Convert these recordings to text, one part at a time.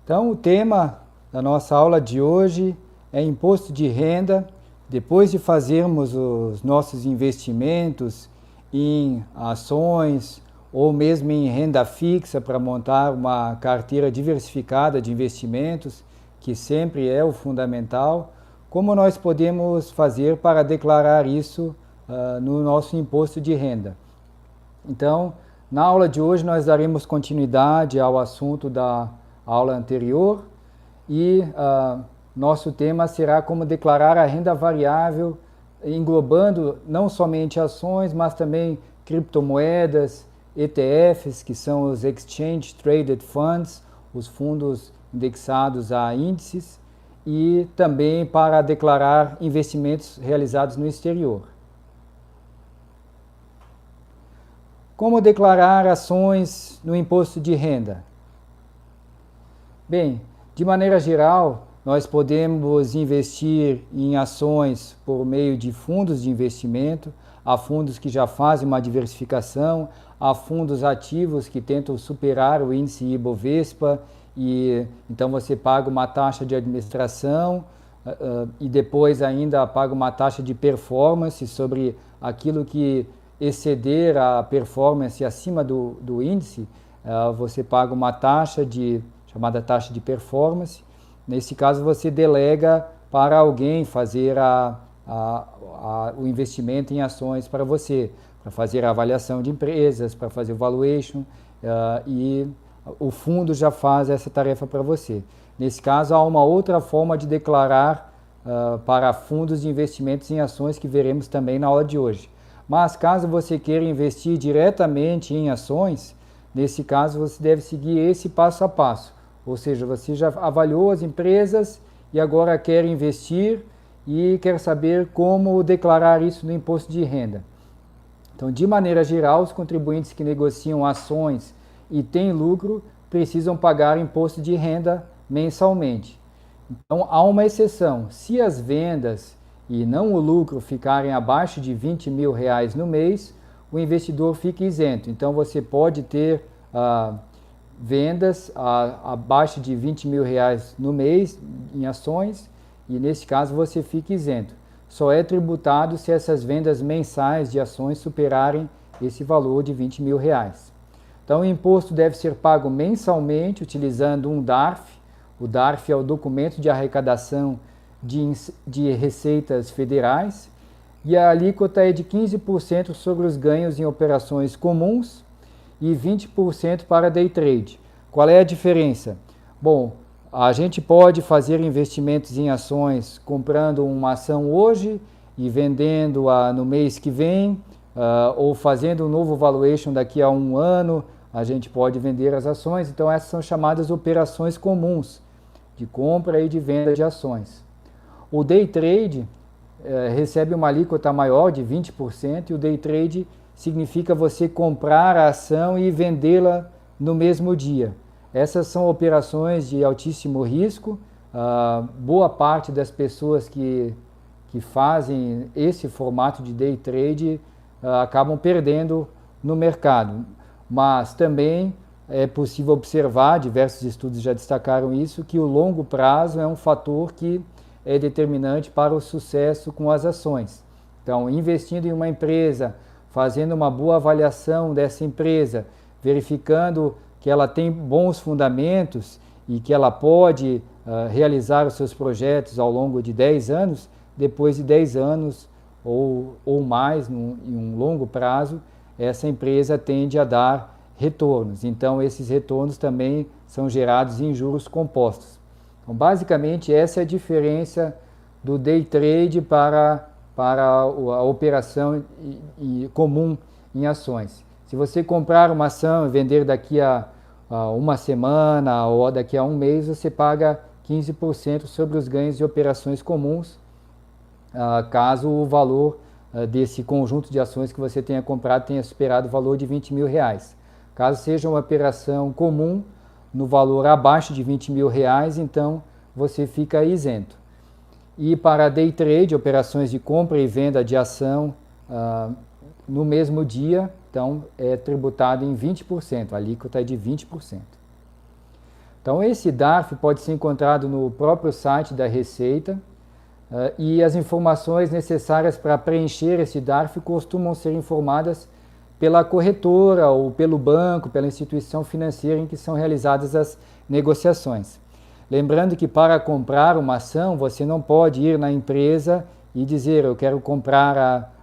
Então, o tema da nossa aula de hoje é imposto de renda. Depois de fazermos os nossos investimentos em ações ou mesmo em renda fixa para montar uma carteira diversificada de investimentos, que sempre é o fundamental, como nós podemos fazer para declarar isso no nosso imposto de renda? Então, na aula de hoje nós daremos continuidade ao assunto da aula anterior e nosso tema será como declarar a renda variável, englobando não somente ações, mas também criptomoedas, ETFs, que são os Exchange Traded Funds, os fundos indexados a índices, e também para declarar investimentos realizados no exterior. Como declarar ações no imposto de renda? Bem, de maneira geral, nós podemos investir em ações por meio de fundos de investimento, há fundos que já fazem uma diversificação, há fundos ativos que tentam superar o índice Ibovespa e então você paga uma taxa de administração e depois ainda paga uma taxa de performance sobre aquilo que exceder a performance acima do índice, você paga uma taxa chamada taxa de performance. Nesse caso, você delega para alguém fazer o investimento em ações para você, para fazer a avaliação de empresas, para fazer o valuation, e o fundo já faz essa tarefa para você. Nesse caso, há uma outra forma de declarar para fundos de investimentos em ações que veremos também na aula de hoje. Mas caso você queira investir diretamente em ações, nesse caso você deve seguir esse passo a passo. Ou seja, você já avaliou as empresas e agora quer investir e quer saber como declarar isso no imposto de renda. Então, de maneira geral, os contribuintes que negociam ações e têm lucro precisam pagar imposto de renda mensalmente. Então, há uma exceção. Se as vendas e não o lucro ficarem abaixo de R$20 mil no mês, o investidor fica isento. Então, você pode ter vendas abaixo de R$20 mil no mês em ações e, nesse caso, você fica isento. Só é tributado se essas vendas mensais de ações superarem esse valor de R$20 mil. Então, o imposto deve ser pago mensalmente utilizando um DARF. O DARF é o documento de arrecadação de receitas federais e a alíquota é de 15% sobre os ganhos em operações comuns e 20% para day trade. Qual é a diferença? Bom, a gente pode fazer investimentos em ações comprando uma ação hoje e vendendo-a no mês que vem, ou fazendo um novo valuation daqui a um ano, a gente pode vender as ações. Então essas são chamadas operações comuns, de compra e de venda de ações. O day trade recebe uma alíquota maior de 20% e o day trade significa você comprar a ação e vendê-la no mesmo dia. Essas são operações de altíssimo risco. Boa parte das pessoas que fazem esse formato de day trade acabam perdendo no mercado. Mas também é possível observar, diversos estudos já destacaram isso, que o longo prazo é um fator que é determinante para o sucesso com as ações. Então, investindo em uma empresa, fazendo uma boa avaliação dessa empresa, verificando que ela tem bons fundamentos e que ela pode realizar os seus projetos ao longo de 10 anos, depois de 10 anos ou mais, em um longo prazo, essa empresa tende a dar retornos. Então, esses retornos também são gerados em juros compostos. Então, basicamente, essa é a diferença do day trade para a operação comum em ações. Se você comprar uma ação e vender daqui a uma semana ou daqui a um mês, você paga 15% sobre os ganhos de operações comuns, caso o valor desse conjunto de ações que você tenha comprado tenha superado o valor de R$20 mil. Caso seja uma operação comum, no valor abaixo de R$20 mil, então você fica isento. E para day trade, operações de compra e venda de ação no mesmo dia, então é tributado em 20%, a alíquota é de 20%. Então, esse DARF pode ser encontrado no próprio site da Receita, e as informações necessárias para preencher esse DARF costumam ser informadas pela corretora ou pelo banco, pela instituição financeira em que são realizadas as negociações. Lembrando que para comprar uma ação, você não pode ir na empresa e dizer eu quero comprar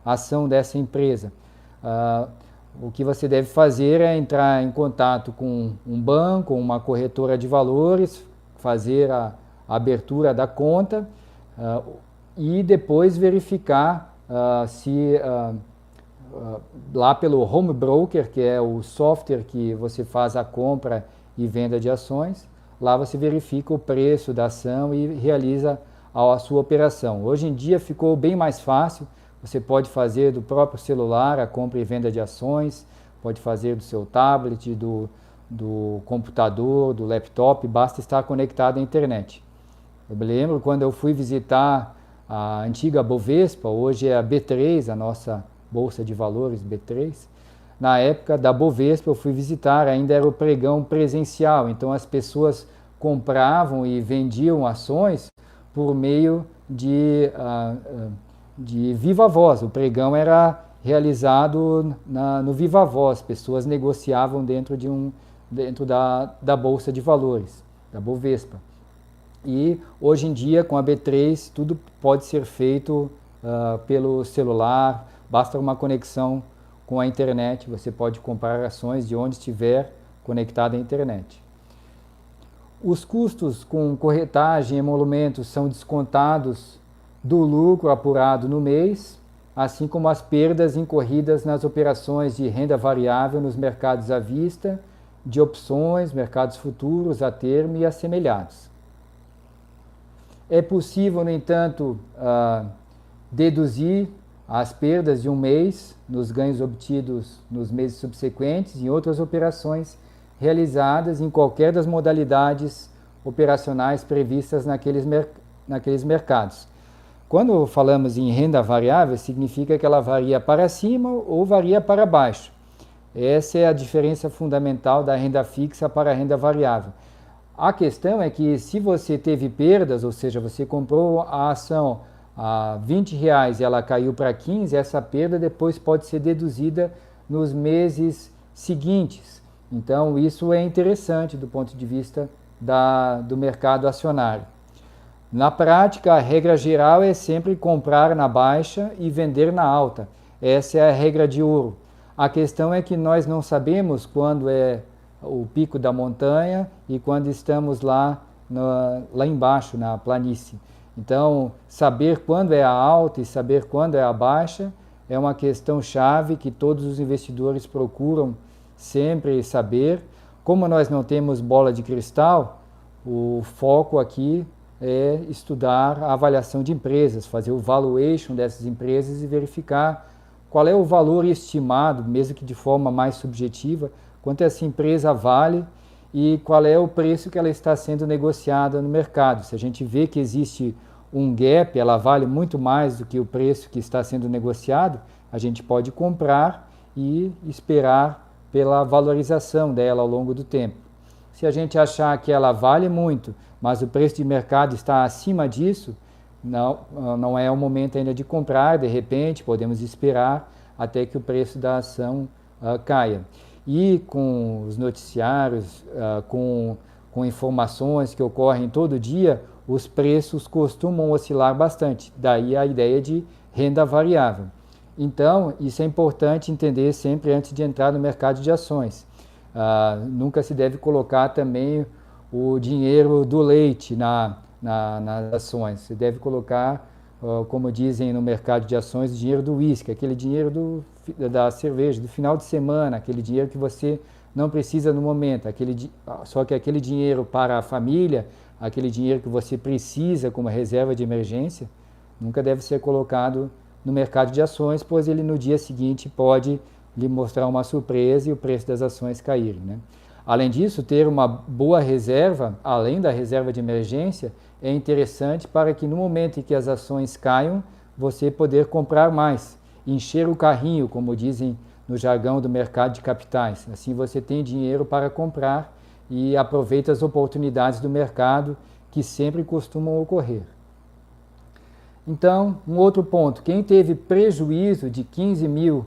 a ação dessa empresa. O que você deve fazer é entrar em contato com um banco, uma corretora de valores, fazer a abertura da conta e depois verificar se lá pelo Home Broker, que é o software que você faz a compra e venda de ações, lá você verifica o preço da ação e realiza a sua operação. Hoje em dia ficou bem mais fácil, você pode fazer do próprio celular a compra e venda de ações, pode fazer do seu tablet, do computador, do laptop, basta estar conectado à internet. Eu me lembro quando eu fui visitar a antiga Bovespa, hoje é a B3, a nossa Bolsa de Valores B3. Na época da Bovespa eu fui visitar, ainda era o pregão presencial, então as pessoas compravam e vendiam ações por meio de viva voz. O pregão era realizado no viva voz, pessoas negociavam dentro da Bolsa de Valores, da Bovespa. E hoje em dia, com a B3, tudo pode ser feito pelo celular, basta uma conexão com a internet, você pode comprar ações de onde estiver conectado à internet. Os custos com corretagem e emolumentos são descontados do lucro apurado no mês, assim como as perdas incorridas nas operações de renda variável nos mercados à vista, de opções, mercados futuros, a termo e assemelhados. É possível, no entanto, deduzir as perdas de um mês nos ganhos obtidos nos meses subsequentes em outras operações realizadas em qualquer das modalidades operacionais previstas naqueles mercados. Quando falamos em renda variável, significa que ela varia para cima ou varia para baixo. Essa é a diferença fundamental da renda fixa para a renda variável. A questão é que se você teve perdas, ou seja, você comprou a ação a R$20 e ela caiu para 15, essa perda depois pode ser deduzida nos meses seguintes. Então, isso é interessante do ponto de vista do mercado acionário. Na prática, a regra geral é sempre comprar na baixa e vender na alta. Essa é a regra de ouro. A questão é que nós não sabemos quando é o pico da montanha e quando estamos lá embaixo, na planície. Então, saber quando é a alta e saber quando é a baixa é uma questão chave que todos os investidores procuram sempre saber. Como nós não temos bola de cristal, o foco aqui é estudar a avaliação de empresas, fazer o valuation dessas empresas e verificar qual é o valor estimado, mesmo que de forma mais subjetiva, quanto essa empresa vale e qual é o preço que ela está sendo negociada no mercado. Se a gente vê que existe um gap, ela vale muito mais do que o preço que está sendo negociado, a gente pode comprar e esperar pela valorização dela ao longo do tempo. Se a gente achar que ela vale muito, mas o preço de mercado está acima disso, não é o momento ainda de comprar, de repente podemos esperar até que o preço da ação caia. E com os noticiários, com informações que ocorrem todo dia, os preços costumam oscilar bastante, daí a ideia de renda variável. Então, isso é importante entender sempre antes de entrar no mercado de ações. Nunca se deve colocar também o dinheiro do leite nas ações. Você deve colocar, como dizem no mercado de ações, o dinheiro do uísque, aquele dinheiro da cerveja, do final de semana, aquele dinheiro que você não precisa no momento, só que aquele dinheiro para a família, aquele dinheiro que você precisa como reserva de emergência, nunca deve ser colocado no mercado de ações, pois ele no dia seguinte pode lhe mostrar uma surpresa e o preço das ações cair, né? Além disso, ter uma boa reserva, além da reserva de emergência, é interessante para que no momento em que as ações caiam, você poder comprar mais, encher o carrinho, como dizem no jargão do mercado de capitais. Assim você tem dinheiro para comprar e aproveita as oportunidades do mercado que sempre costumam ocorrer. Então, um outro ponto, quem teve prejuízo de 15 mil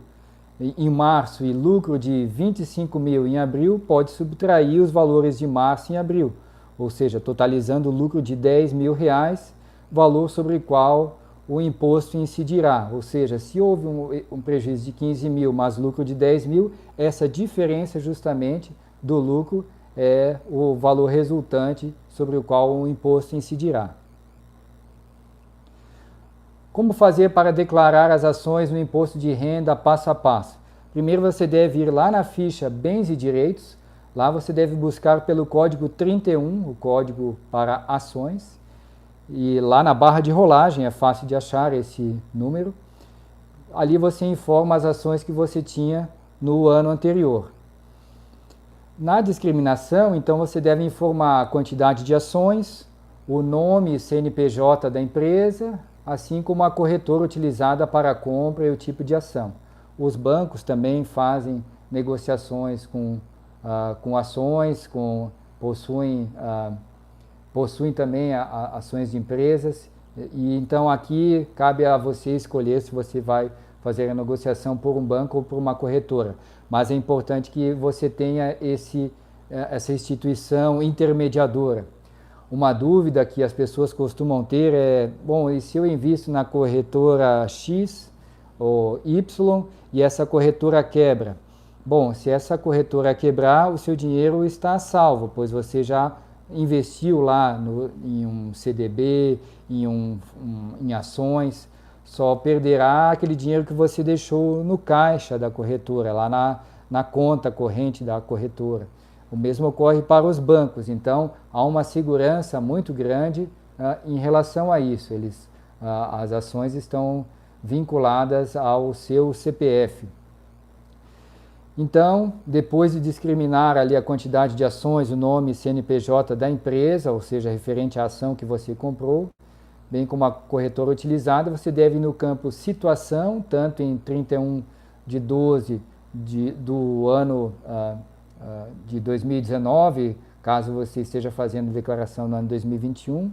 em março e lucro de 25 mil em abril, pode subtrair os valores de março em abril, ou seja, totalizando o lucro de 10 mil reais, valor sobre o qual o imposto incidirá. Ou seja, se houve um prejuízo de 15 mil, mas lucro de 10 mil, essa diferença justamente do lucro é o valor resultante sobre o qual o imposto incidirá. Como fazer para declarar as ações no imposto de renda passo a passo? Primeiro você deve ir lá na ficha Bens e Direitos, lá você deve buscar pelo código 31, o código para ações, e lá na barra de rolagem é fácil de achar esse número. Ali você informa as ações que você tinha no ano anterior. Na discriminação, então você deve informar a quantidade de ações, o nome e CNPJ da empresa, assim como a corretora utilizada para a compra e o tipo de ação. Os bancos também fazem negociações com ações, possuem também ações de empresas, e então aqui cabe a você escolher se você vai fazer a negociação por um banco ou por uma corretora. Mas é importante que você tenha essa instituição intermediadora. Uma dúvida que as pessoas costumam ter é, bom, e se eu invisto na corretora X ou Y e essa corretora quebra? Bom, se essa corretora quebrar, o seu dinheiro está salvo, pois você já investiu lá em um CDB, em ações, só perderá aquele dinheiro que você deixou no caixa da corretora, lá na conta corrente da corretora. O mesmo ocorre para os bancos, então há uma segurança muito grande em relação a isso. As ações estão vinculadas ao seu CPF. Então, depois de discriminar ali a quantidade de ações, o nome e CNPJ da empresa, ou seja, referente à ação que você comprou, bem como a corretora utilizada, você deve ir no campo situação, tanto em 31 de 12 do ano de 2019, caso você esteja fazendo declaração no ano 2021,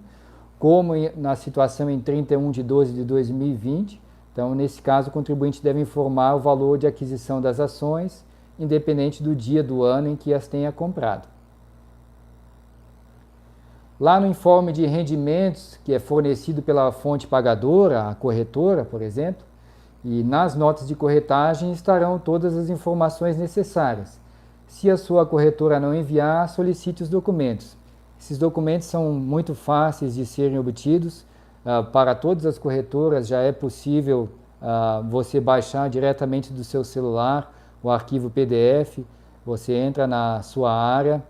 como na situação em 31 de 12 de 2020. Então, nesse caso, o contribuinte deve informar o valor de aquisição das ações, independente do dia do ano em que as tenha comprado. Lá no informe de rendimentos, que é fornecido pela fonte pagadora, a corretora, por exemplo, e nas notas de corretagem estarão todas as informações necessárias. Se a sua corretora não enviar, solicite os documentos. Esses documentos são muito fáceis de serem obtidos. Para todas as corretoras já é possível você baixar diretamente do seu celular o arquivo PDF. Você entra na sua área,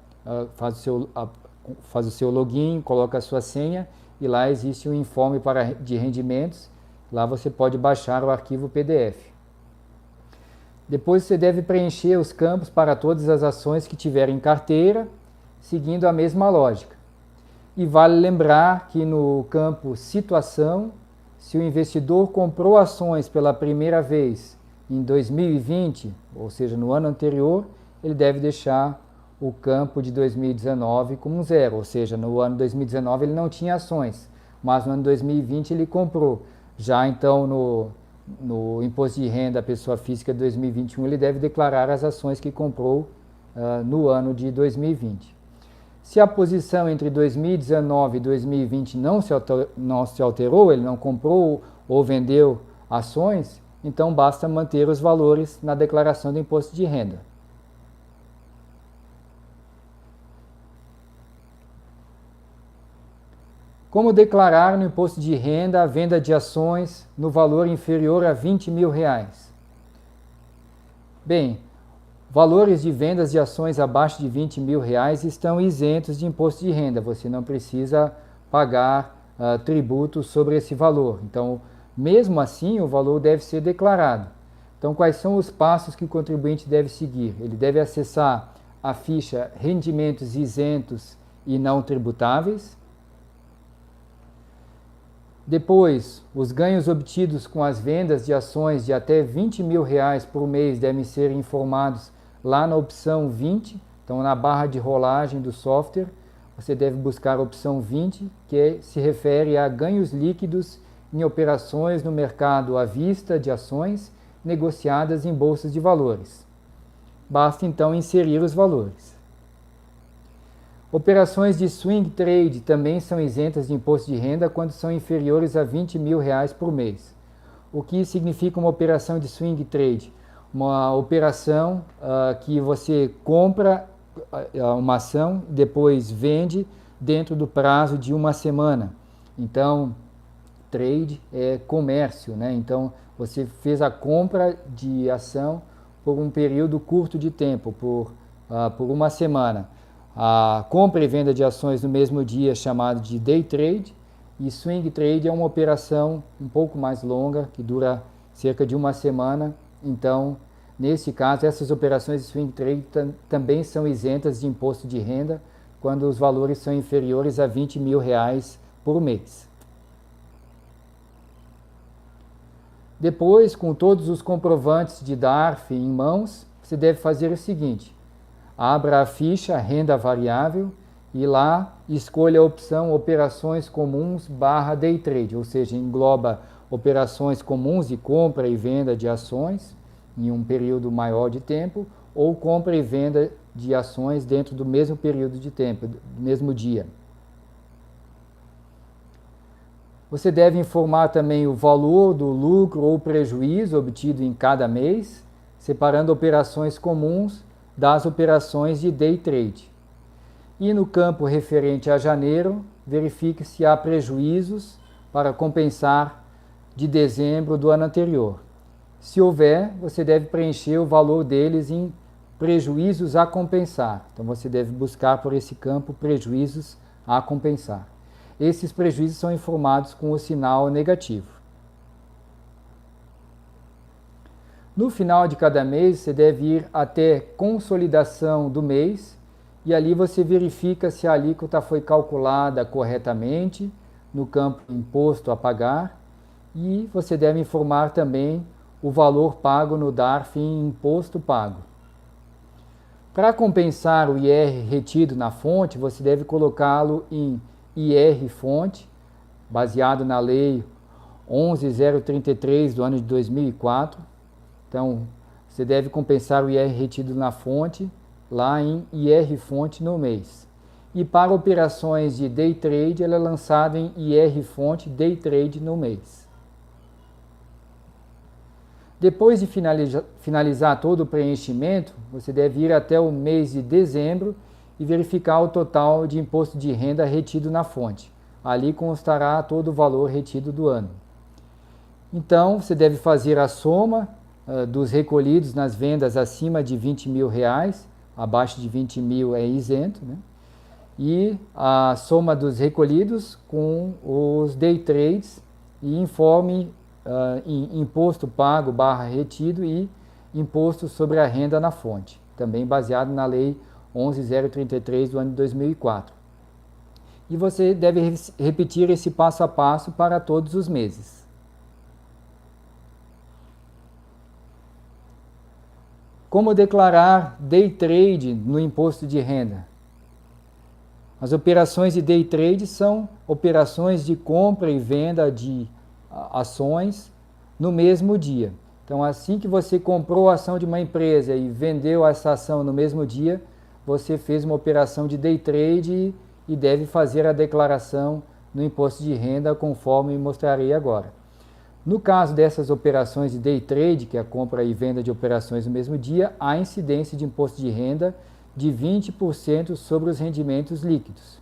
faz o seu login, coloca a sua senha e lá existe um informe de rendimentos. Lá você pode baixar o arquivo PDF. Depois você deve preencher os campos para todas as ações que tiver em carteira, seguindo a mesma lógica. E vale lembrar que no campo situação, se o investidor comprou ações pela primeira vez em 2020, ou seja, no ano anterior, ele deve deixar o campo de 2019 como zero, ou seja, no ano 2019 ele não tinha ações, mas no ano 2020 ele comprou. Já então no imposto de renda à pessoa física de 2021, ele deve declarar as ações que comprou no ano de 2020. Se a posição entre 2019 e 2020 não se alterou, ele não comprou ou vendeu ações, então basta manter os valores na declaração do imposto de renda. Como declarar no imposto de renda a venda de ações no valor inferior a 20 mil reais? Bem, valores de vendas de ações abaixo de 20 mil reais estão isentos de imposto de renda. Você não precisa pagar tributo sobre esse valor. Então, mesmo assim, o valor deve ser declarado. Então, quais são os passos que o contribuinte deve seguir? Ele deve acessar a ficha Rendimentos Isentos e Não Tributáveis. Depois, os ganhos obtidos com as vendas de ações de até 20 mil reais por mês devem ser informados lá na opção 20 Então, na barra de rolagem do software, você deve buscar a opção 20, que se refere a ganhos líquidos em operações no mercado à vista de ações negociadas em bolsas de valores. Basta então inserir os valores. Operações de swing trade também são isentas de imposto de renda quando são inferiores a R$20 mil por mês. O que significa uma operação de swing trade? Uma operação que você compra uma ação, depois vende dentro do prazo de uma semana. Então, trade é comércio, né? Então, você fez a compra de ação por um período curto de tempo, por uma semana. A compra e venda de ações no mesmo dia é chamado de day trade, e swing trade é uma operação um pouco mais longa, que dura cerca de uma semana. Então, nesse caso, essas operações de swing trade também são isentas de imposto de renda quando os valores são inferiores a R$20 mil por mês. Depois, com todos os comprovantes de DARF em mãos, você deve fazer o seguinte: abra a ficha Renda Variável e lá escolha a opção Operações Comuns / Day Trade, ou seja, engloba operações comuns de compra e venda de ações em um período maior de tempo, ou compra e venda de ações dentro do mesmo período de tempo, do mesmo dia. Você deve informar também o valor do lucro ou prejuízo obtido em cada mês, separando operações comuns das operações de day trade. E no campo referente a janeiro, verifique se há prejuízos para compensar de dezembro do ano anterior. Se houver, você deve preencher o valor deles em prejuízos a compensar. Então você deve buscar por esse campo prejuízos a compensar. Esses prejuízos são informados com o sinal negativo. No final de cada mês, você deve ir até consolidação do mês e ali você verifica se a alíquota foi calculada corretamente no campo imposto a pagar, e você deve informar também o valor pago no DARF em imposto pago. Para compensar o IR retido na fonte, você deve colocá-lo em IR fonte, baseado na lei 11.033 do ano de 2004. Então, você deve compensar o IR retido na fonte, lá em IR fonte no mês. E para operações de day trade, ela é lançada em IR fonte day trade no mês. Depois de finalizar todo o preenchimento, você deve ir até o mês de dezembro e verificar o total de imposto de renda retido na fonte. Ali constará todo o valor retido do ano. Então, você deve fazer a soma dos recolhidos nas vendas acima de R$20 mil, abaixo de 20 mil é isento, né? E a soma dos recolhidos com os day trades e informe em imposto pago / retido e imposto sobre a renda na fonte, também baseado na lei 11.033 do ano de 2004. E você deve repetir esse passo a passo para todos os meses. Como declarar day trade no imposto de renda? As operações de day trade são operações de compra e venda de ações no mesmo dia. Então, assim que você comprou a ação de uma empresa e vendeu essa ação no mesmo dia, você fez uma operação de day trade e deve fazer a declaração no imposto de renda, conforme mostrarei agora. No caso dessas operações de day trade, que é a compra e venda de operações no mesmo dia, há incidência de imposto de renda de 20% sobre os rendimentos líquidos.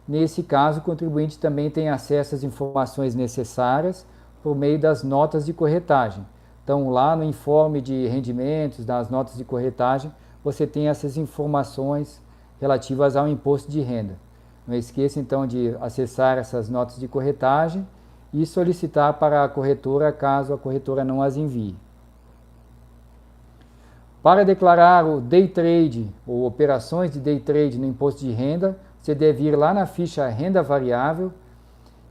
Nesse caso, o contribuinte também tem acesso às informações necessárias por meio das notas de corretagem. Então, lá no informe de rendimentos, das notas de corretagem, você tem essas informações relativas ao imposto de renda. Não esqueça, então, de acessar essas notas de corretagem e solicitar para a corretora, caso a corretora não as envie. Para declarar o day trade ou operações de day trade no imposto de renda, você deve ir lá na ficha Renda Variável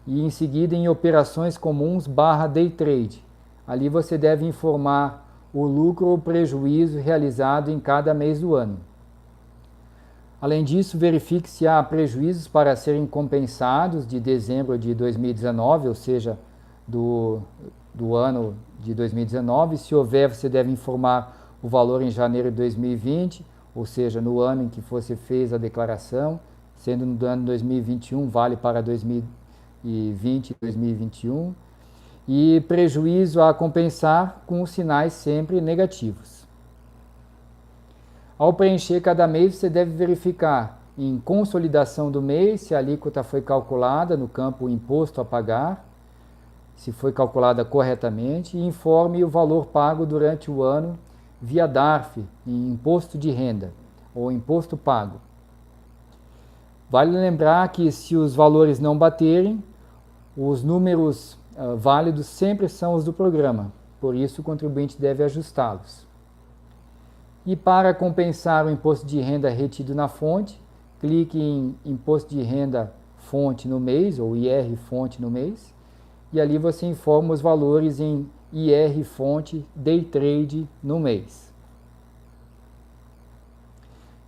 e em seguida em Operações Comuns / Day Trade. Ali você deve informar o lucro ou prejuízo realizado em cada mês do ano. Além disso, verifique se há prejuízos para serem compensados de dezembro de 2019, ou seja, do ano de 2019. Se houver, você deve informar o valor em janeiro de 2020, ou seja, no ano em que você fez a declaração, sendo no ano 2021, vale para 2020 e 2021. E prejuízo a compensar com os sinais sempre negativos. Ao preencher cada mês, você deve verificar em consolidação do mês se a alíquota foi calculada no campo imposto a pagar, se foi calculada corretamente, e informe o valor pago durante o ano via DARF, em imposto de renda ou imposto pago. Vale lembrar que se os valores não baterem, os números válidos sempre são os do programa, por isso o contribuinte deve ajustá-los. E para compensar o imposto de renda retido na fonte, clique em Imposto de Renda Fonte no mês, ou IR Fonte no mês, e ali você informa os valores em IR Fonte Day Trade no mês.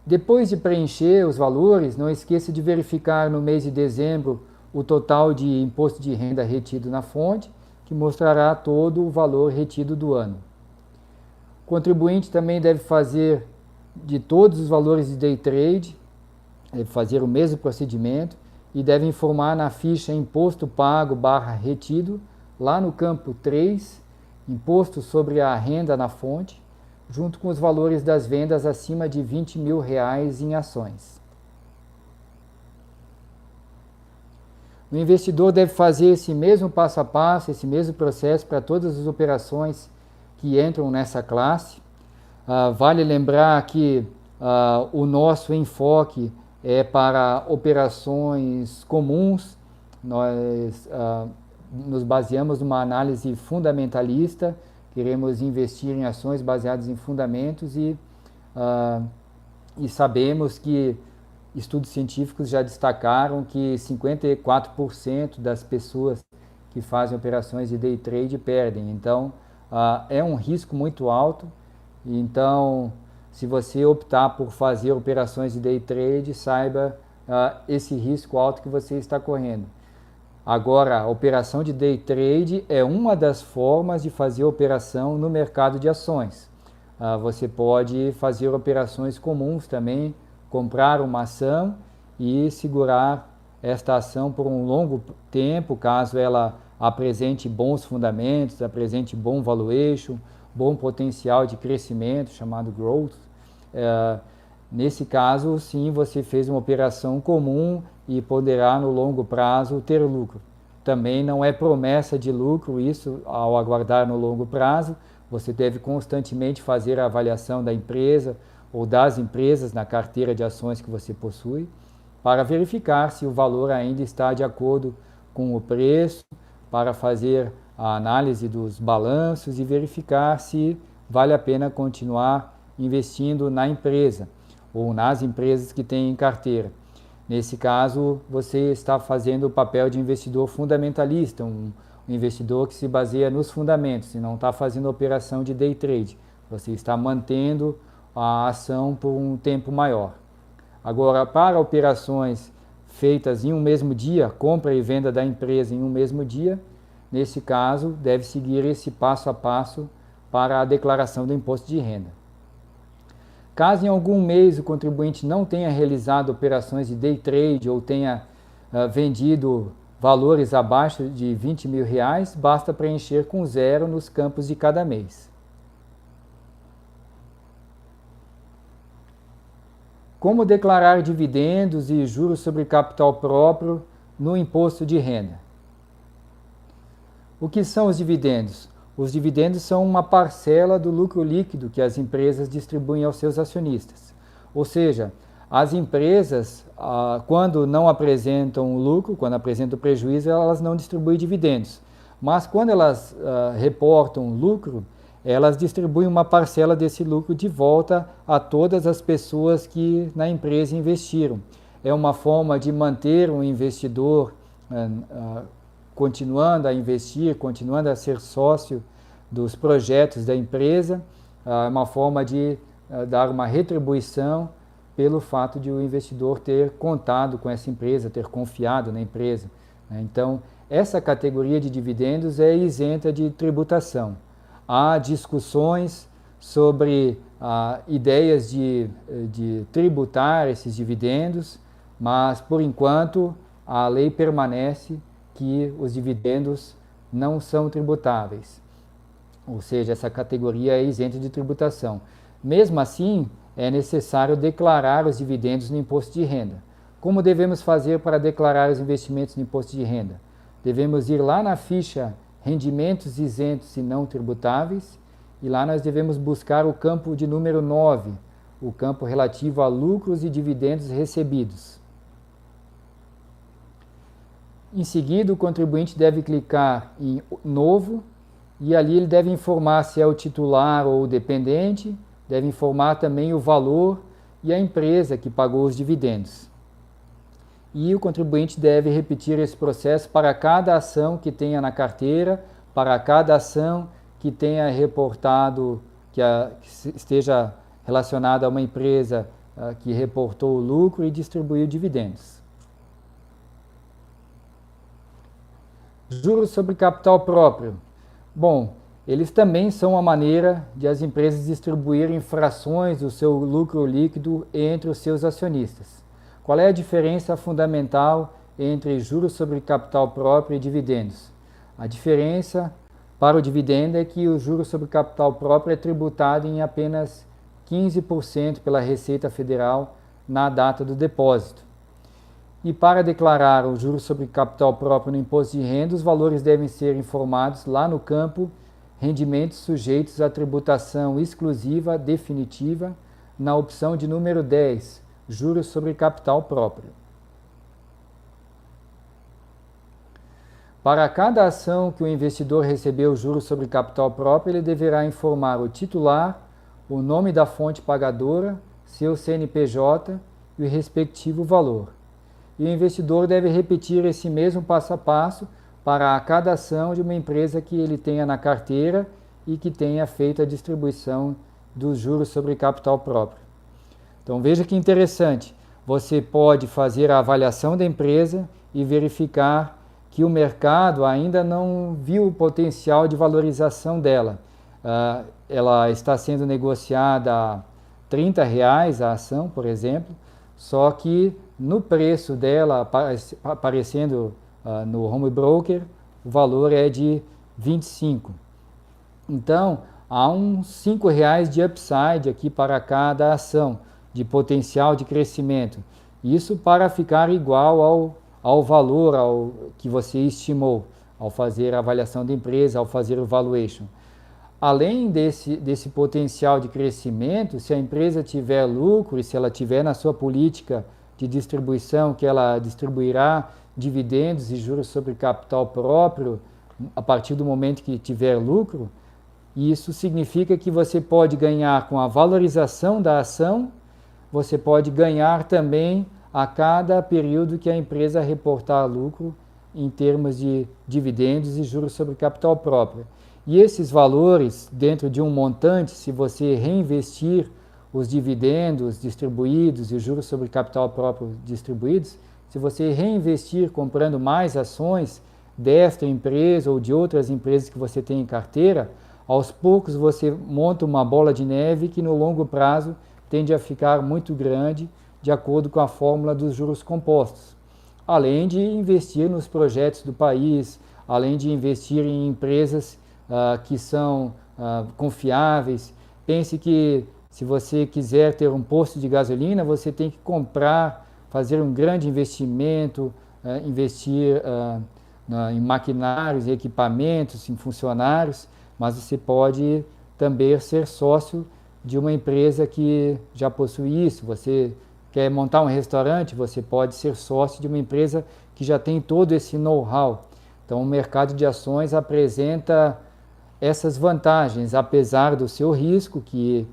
Depois de preencher os valores, não esqueça de verificar no mês de dezembro o total de imposto de renda retido na fonte, que mostrará todo o valor retido do ano. O contribuinte também deve fazer de todos os valores de day trade, deve fazer o mesmo procedimento e deve informar na ficha Imposto Pago /retido, lá no campo 3, Imposto sobre a Renda na Fonte, junto com os valores das vendas acima de R$20 mil em ações. O investidor deve fazer esse mesmo passo a passo, esse mesmo processo para todas as operações que entram nessa classe. Vale lembrar que o nosso enfoque é para operações comuns. Nós nos baseamos numa análise fundamentalista, queremos investir em ações baseadas em fundamentos e sabemos que estudos científicos já destacaram que 54% das pessoas que fazem operações de day trade perdem. Então, é um risco muito alto. Então, se você optar por fazer operações de day trade, saiba esse risco alto que você está correndo. Agora, a operação de day trade é uma das formas de fazer operação no mercado de ações. Você pode fazer operações comuns também, comprar uma ação e segurar esta ação por um longo tempo, caso ela apresente bons fundamentos, apresente bom valuation, bom potencial de crescimento, chamado growth. Nesse caso, sim, você fez uma operação comum e poderá no longo prazo ter lucro. Também não é promessa de lucro isso ao aguardar no longo prazo. Você deve constantemente fazer a avaliação da empresa ou das empresas na carteira de ações que você possui, para verificar se o valor ainda está de acordo com o preço, para fazer a análise dos balanços e verificar se vale a pena continuar investindo na empresa ou nas empresas que tem em carteira. Nesse caso, você está fazendo o papel de investidor fundamentalista, um investidor que se baseia nos fundamentos e não está fazendo operação de day trade. Você está mantendo a ação por um tempo maior. Agora, para operações feitas em um mesmo dia, compra e venda da empresa em um mesmo dia, nesse caso, deve seguir esse passo a passo para a declaração do imposto de renda. Caso em algum mês o contribuinte não tenha realizado operações de day trade ou tenha vendido valores abaixo de R$20 mil, basta preencher com 0 nos campos de cada mês. Como declarar dividendos e juros sobre capital próprio no imposto de renda? O que são os dividendos? Os dividendos são uma parcela do lucro líquido que as empresas distribuem aos seus acionistas. Ou seja, as empresas, quando não apresentam lucro, quando apresentam prejuízo, elas não distribuem dividendos. Mas quando elas reportam lucro, elas distribuem uma parcela desse lucro de volta a todas as pessoas que na empresa investiram. É uma forma de manter o investidor continuando a investir, continuando a ser sócio dos projetos da empresa, uma forma de dar uma retribuição pelo fato de o investidor ter contado com essa empresa, ter confiado na empresa. Então, essa categoria de dividendos é isenta de tributação. Há discussões sobre ideias de tributar esses dividendos, mas, por enquanto, a lei permanece que os dividendos não são tributáveis. Ou seja, essa categoria é isenta de tributação. Mesmo assim, é necessário declarar os dividendos no imposto de renda. Como devemos fazer para declarar os investimentos no imposto de renda? Devemos ir lá na ficha Rendimentos isentos e não tributáveis, e lá nós devemos buscar o campo de número 9, o campo relativo a lucros e dividendos recebidos. Em seguida, o contribuinte deve clicar em Novo, e ali ele deve informar se é o titular ou o dependente, deve informar também o valor e a empresa que pagou os dividendos. E o contribuinte deve repetir esse processo para cada ação que tenha na carteira, para cada ação que tenha reportado, que esteja relacionada a uma empresa que reportou o lucro e distribuiu dividendos. Juros sobre capital próprio. Bom, eles também são uma maneira de as empresas distribuírem frações do seu lucro líquido entre os seus acionistas. Qual é a diferença fundamental entre juros sobre capital próprio e dividendos? A diferença para o dividendo é que o juro sobre capital próprio é tributado em apenas 15% pela Receita Federal na data do depósito. E para declarar o juro sobre capital próprio no imposto de renda, os valores devem ser informados lá no campo Rendimentos sujeitos à tributação exclusiva definitiva, na opção de número 10, Juros sobre capital próprio. Para cada ação que o investidor recebeu juros sobre capital próprio, ele deverá informar o titular, o nome da fonte pagadora, seu CNPJ e o respectivo valor. E o investidor deve repetir esse mesmo passo a passo para cada ação de uma empresa que ele tenha na carteira e que tenha feito a distribuição dos juros sobre capital próprio. Então veja que interessante, você pode fazer a avaliação da empresa e verificar que o mercado ainda não viu o potencial de valorização dela. Ela está sendo negociada a R$ 30 a ação, por exemplo, só que no preço dela aparecendo no home broker, o valor é de 25. Então, há uns R$ 5 de upside aqui para cada ação, de potencial de crescimento. Isso para ficar igual ao valor que você estimou, ao fazer a avaliação da empresa, ao fazer o valuation. Além desse potencial de crescimento, se a empresa tiver lucro e se ela tiver na sua política de distribuição, que ela distribuirá dividendos e juros sobre capital próprio a partir do momento que tiver lucro, isso significa que você pode ganhar com a valorização da ação, você pode ganhar também a cada período que a empresa reportar lucro em termos de dividendos e juros sobre capital próprio. E esses valores, dentro de um montante, se você reinvestir os dividendos distribuídos e os juros sobre capital próprio distribuídos, se você reinvestir comprando mais ações desta empresa ou de outras empresas que você tem em carteira, aos poucos você monta uma bola de neve que no longo prazo tende a ficar muito grande, de acordo com a fórmula dos juros compostos. Além de investir nos projetos do país, além de investir em empresas que são confiáveis. Pense que se você quiser ter um posto de gasolina, você tem que comprar, fazer um grande investimento, investir em maquinários, equipamentos, em funcionários, mas você pode também ser sócio de uma empresa que já possui isso. Você quer montar um restaurante, você pode ser sócio de uma empresa que já tem todo esse know-how. Então, o mercado de ações apresenta essas vantagens, apesar do seu risco que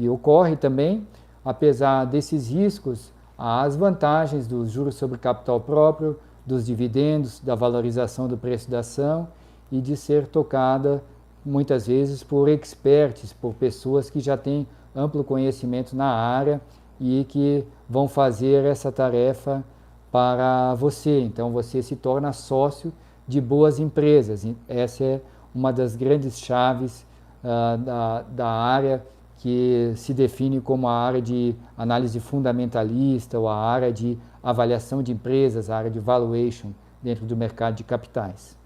ocorre também. Apesar desses riscos, há as vantagens dos juros sobre capital próprio, dos dividendos, da valorização do preço da ação e de ser tocada muitas vezes por experts, por pessoas que já têm amplo conhecimento na área e que vão fazer essa tarefa para você. Então você se torna sócio de boas empresas. Essa é uma das grandes chaves da área que se define como a área de análise fundamentalista ou a área de avaliação de empresas, a área de valuation dentro do mercado de capitais.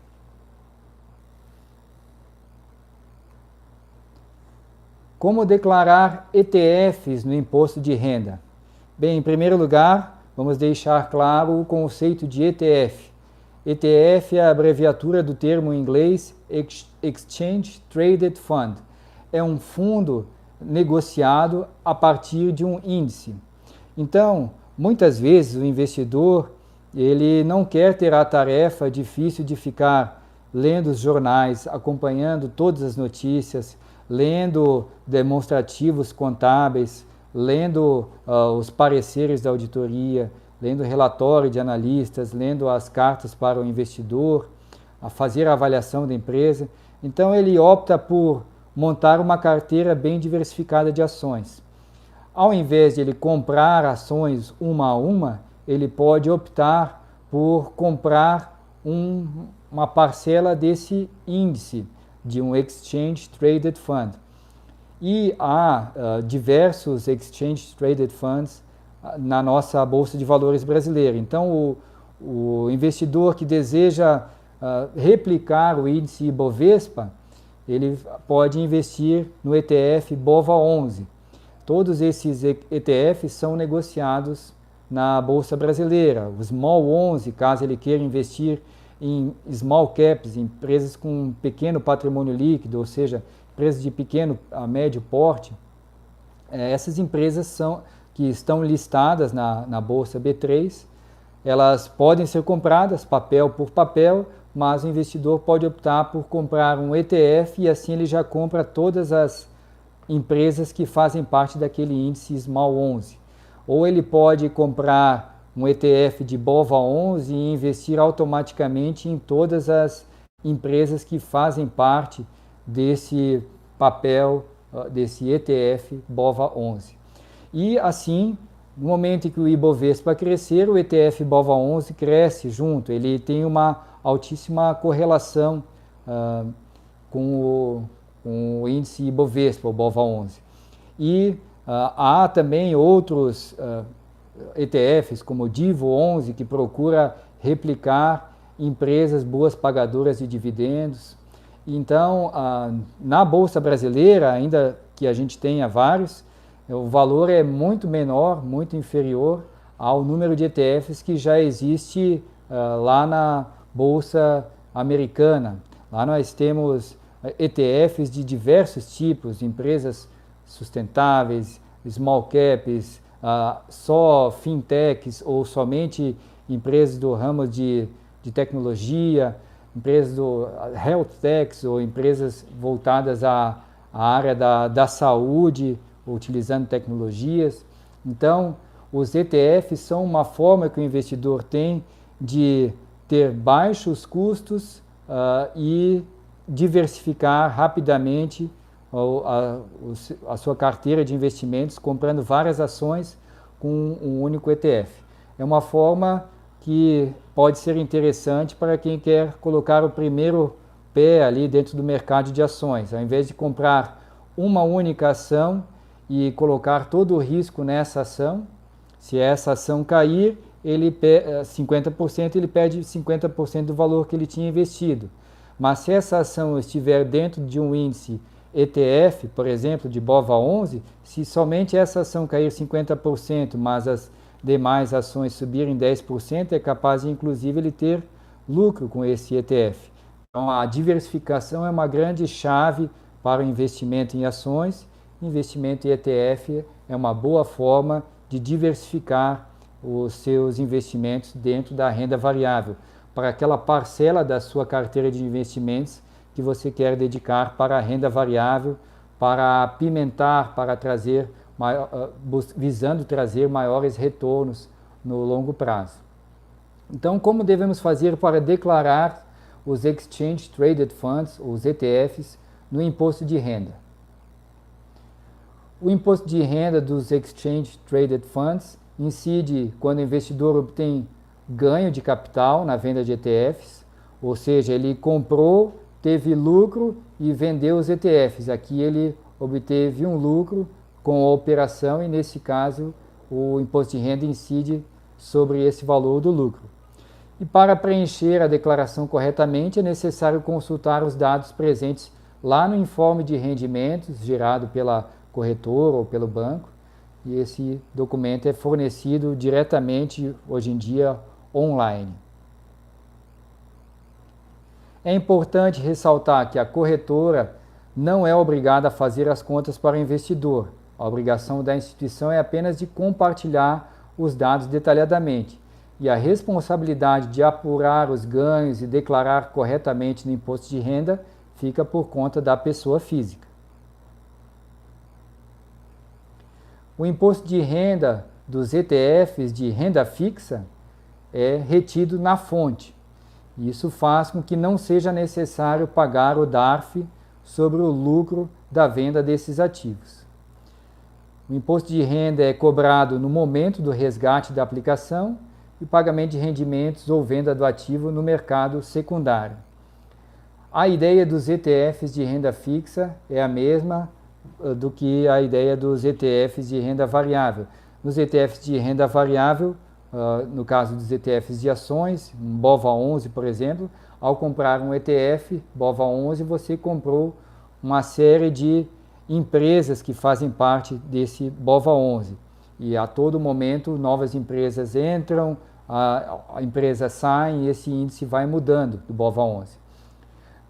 Como declarar ETFs no imposto de renda? Bem, em primeiro lugar, vamos deixar claro o conceito de ETF. ETF é a abreviatura do termo em inglês Exchange Traded Fund. É um fundo negociado a partir de um índice. Então, muitas vezes o investidor ele não quer ter a tarefa difícil de ficar lendo os jornais, acompanhando todas as notícias, lendo demonstrativos contábeis, lendo os pareceres da auditoria, lendo relatório de analistas, lendo as cartas para o investidor, a fazer a avaliação da empresa. Então ele opta por montar uma carteira bem diversificada de ações. Ao invés de ele comprar ações uma a uma, ele pode optar por comprar uma parcela desse índice de um Exchange Traded Fund. E há diversos Exchange Traded Funds na nossa Bolsa de Valores brasileira. Então, o investidor que deseja replicar o índice Ibovespa, ele pode investir no ETF BOVA11. Todos esses ETFs são negociados na Bolsa Brasileira. O Small 11, caso ele queira investir em small caps, empresas com pequeno patrimônio líquido, ou seja, empresas de pequeno a médio porte, essas empresas que estão listadas na Bolsa B3, elas podem ser compradas papel por papel, mas o investidor pode optar por comprar um ETF e assim ele já compra todas as empresas que fazem parte daquele índice Small 11. Ou ele pode comprar um ETF de BOVA11 e investir automaticamente em todas as empresas que fazem parte desse papel, desse ETF BOVA11. E assim, no momento em que o Ibovespa crescer, o ETF BOVA11 cresce junto, ele tem uma altíssima correlação com o índice Ibovespa, o BOVA11. E há também outros ETFs, como o DIVO11, que procura replicar empresas boas pagadoras de dividendos. Então, na Bolsa Brasileira, ainda que a gente tenha vários, o valor é muito menor, muito inferior ao número de ETFs que já existe lá na Bolsa Americana. Lá nós temos ETFs de diversos tipos, empresas sustentáveis, small caps, só fintechs ou somente empresas do ramo de tecnologia, empresas do health techs ou empresas voltadas à área da saúde, utilizando tecnologias. Então, os ETFs são uma forma que o investidor tem de ter baixos custos e diversificar rapidamente a sua carteira de investimentos, comprando várias ações com um único ETF. É uma forma que pode ser interessante para quem quer colocar o primeiro pé ali dentro do mercado de ações. Ao invés de comprar uma única ação e colocar todo o risco nessa ação, se essa ação cair, 50%, ele perde 50% do valor que ele tinha investido. Mas se essa ação estiver dentro de um índice ETF, por exemplo, de BOVA11, se somente essa ação cair 50%, mas as demais ações subirem 10%, é capaz de, inclusive, ele ter lucro com esse ETF. Então, a diversificação é uma grande chave para o investimento em ações. Investimento em ETF é uma boa forma de diversificar os seus investimentos dentro da renda variável, para aquela parcela da sua carteira de investimentos que você quer dedicar para a renda variável, para apimentar, para trazer, visando trazer maiores retornos no longo prazo. Então, como devemos fazer para declarar os Exchange Traded Funds, os ETFs, no imposto de renda? O imposto de renda dos Exchange Traded Funds incide quando o investidor obtém ganho de capital na venda de ETFs, ou seja, ele comprou, teve lucro e vendeu os ETFs. Aqui ele obteve um lucro com a operação e, nesse caso, o imposto de renda incide sobre esse valor do lucro. E para preencher a declaração corretamente, é necessário consultar os dados presentes lá no informe de rendimentos gerado pela corretora ou pelo banco. E esse documento é fornecido diretamente, hoje em dia, online. É importante ressaltar que a corretora não é obrigada a fazer as contas para o investidor. A obrigação da instituição é apenas de compartilhar os dados detalhadamente. E a responsabilidade de apurar os ganhos e declarar corretamente no imposto de renda fica por conta da pessoa física. O imposto de renda dos ETFs de renda fixa é retido na fonte. Isso faz com que não seja necessário pagar o DARF sobre o lucro da venda desses ativos. O imposto de renda é cobrado no momento do resgate da aplicação e pagamento de rendimentos ou venda do ativo no mercado secundário. A ideia dos ETFs de renda fixa é a mesma do que a ideia dos ETFs de renda variável. Nos ETFs de renda variável, no caso dos ETFs de ações, um BOVA11, por exemplo, ao comprar um ETF BOVA11, você comprou uma série de empresas que fazem parte desse BOVA11. E a todo momento novas empresas entram, a empresa sai e esse índice vai mudando do BOVA11.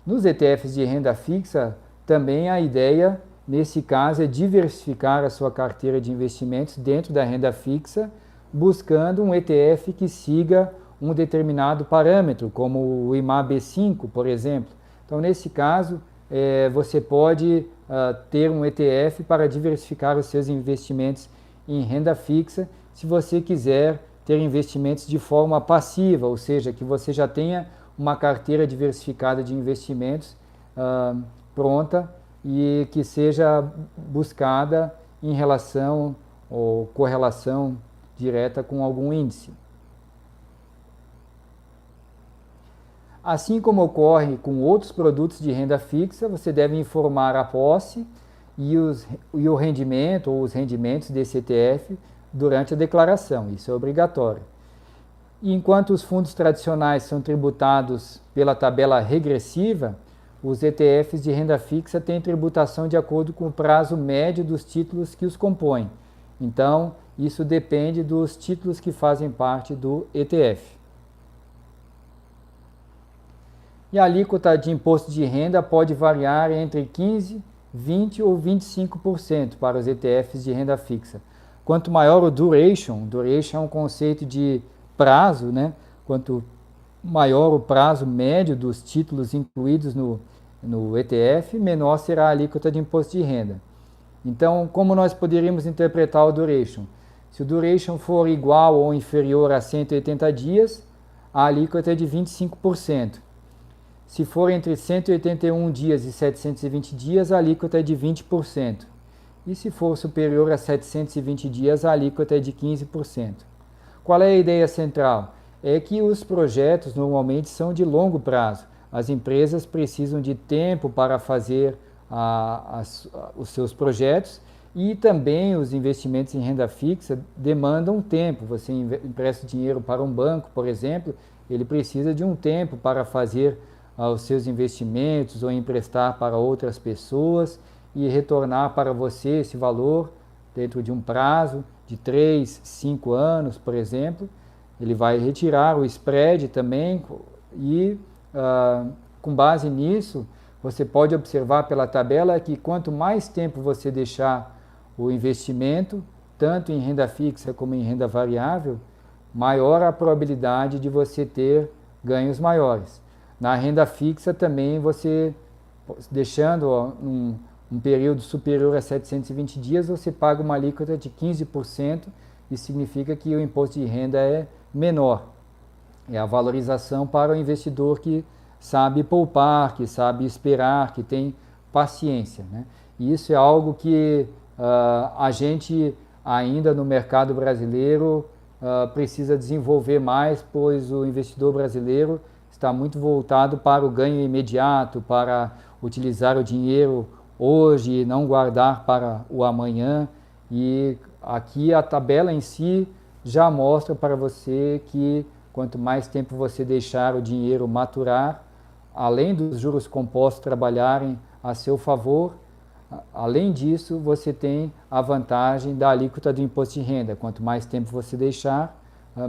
Nos ETFs de renda fixa, também a ideia, nesse caso, é diversificar a sua carteira de investimentos dentro da renda fixa, buscando um ETF que siga um determinado parâmetro, como o IMAB5, por exemplo. Então, nesse caso, você pode ter um ETF para diversificar os seus investimentos em renda fixa, se você quiser ter investimentos de forma passiva, ou seja, que você já tenha uma carteira diversificada de investimentos pronta e que seja buscada em relação ou correlação direta com algum índice. Assim como ocorre com outros produtos de renda fixa, você deve informar a posse e o rendimento ou os rendimentos desse ETF durante a declaração. Isso é obrigatório. E enquanto os fundos tradicionais são tributados pela tabela regressiva, os ETFs de renda fixa têm tributação de acordo com o prazo médio dos títulos que os compõem. Então, isso depende dos títulos que fazem parte do ETF. E a alíquota de imposto de renda pode variar entre 15%, 20% ou 25% para os ETFs de renda fixa. Quanto maior o duration é um conceito de prazo, né? Quanto maior o prazo médio dos títulos incluídos no ETF, menor será a alíquota de imposto de renda. Então, como nós poderíamos interpretar o duration? Se o duration for igual ou inferior a 180 dias, a alíquota é de 25%. Se for entre 181 dias e 720 dias, a alíquota é de 20%. E se for superior a 720 dias, a alíquota é de 15%. Qual é a ideia central? É que os projetos normalmente são de longo prazo. As empresas precisam de tempo para fazer os seus projetos e também os investimentos em renda fixa demandam tempo. Você empresta dinheiro para um banco, por exemplo, ele precisa de um tempo para fazer os seus investimentos ou emprestar para outras pessoas e retornar para você esse valor dentro de um prazo de 3, 5 anos, por exemplo. Ele vai retirar o spread também e, com base nisso, você pode observar pela tabela que quanto mais tempo você deixar o investimento, tanto em renda fixa como em renda variável, maior a probabilidade de você ter ganhos maiores. Na renda fixa também você, deixando um período superior a 720 dias, você paga uma alíquota de 15%, e significa que o imposto de renda é menor. É a valorização para o investidor que sabe poupar, que sabe esperar, que tem paciência, né? E isso é algo que a gente ainda no mercado brasileiro precisa desenvolver mais, pois o investidor brasileiro está muito voltado para o ganho imediato, para utilizar o dinheiro hoje e não guardar para o amanhã. E aqui a tabela em si já mostra para você que quanto mais tempo você deixar o dinheiro maturar, além dos juros compostos trabalharem a seu favor, além disso, você tem a vantagem da alíquota do imposto de renda. Quanto mais tempo você deixar,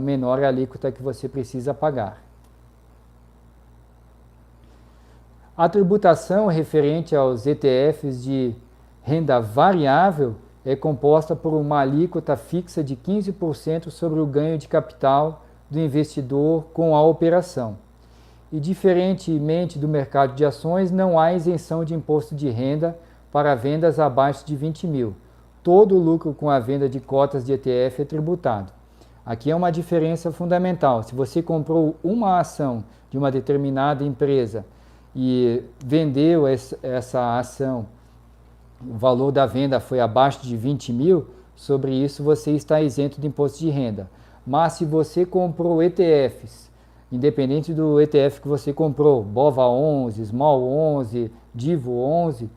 menor é a alíquota que você precisa pagar. A tributação referente aos ETFs de renda variável é composta por uma alíquota fixa de 15% sobre o ganho de capital do investidor com a operação. E, diferentemente do mercado de ações, não há isenção de imposto de renda para vendas abaixo de 20 mil. Todo o lucro com a venda de cotas de ETF é tributado. Aqui é uma diferença fundamental. Se você comprou uma ação de uma determinada empresa e vendeu essa ação, o valor da venda foi abaixo de 20 mil, sobre isso você está isento de imposto de renda. Mas se você comprou ETFs, independente do ETF que você comprou, BOVA11, SMAL11, DIVO11,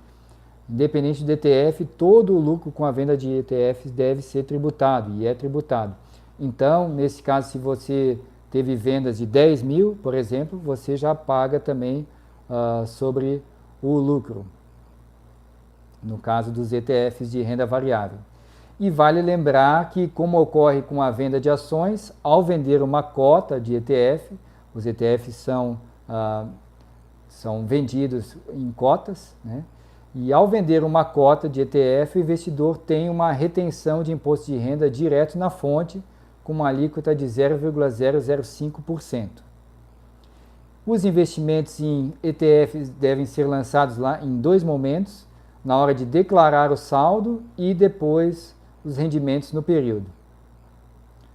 independente do ETF, todo o lucro com a venda de ETFs deve ser tributado e é tributado. Então, nesse caso, se você teve vendas de 10 mil, por exemplo, você já paga também sobre o lucro, no caso dos ETFs de renda variável. E vale lembrar que, como ocorre com a venda de ações, ao vender uma cota de ETF, os ETFs são vendidos em cotas, né? E ao vender uma cota de ETF, o investidor tem uma retenção de imposto de renda direto na fonte, com uma alíquota de 0,005%. Os investimentos em ETFs devem ser lançados lá em 2 momentos, na hora de declarar o saldo e depois os rendimentos no período.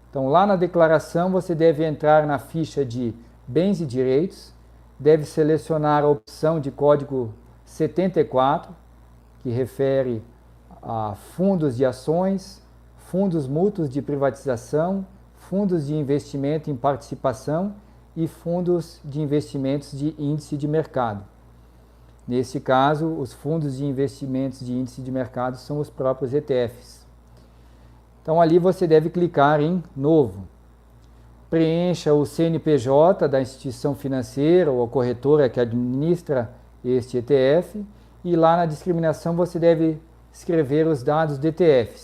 Então, lá na declaração, você deve entrar na ficha de bens e direitos, deve selecionar a opção de código 74, que refere a fundos de ações, fundos mútuos de privatização, fundos de investimento em participação e fundos de investimentos de índice de mercado. Nesse caso, os fundos de investimentos de índice de mercado são os próprios ETFs. Então, ali você deve clicar em Novo. Preencha o CNPJ da instituição financeira ou a corretora que administra este ETF e lá na discriminação você deve escrever os dados do ETF,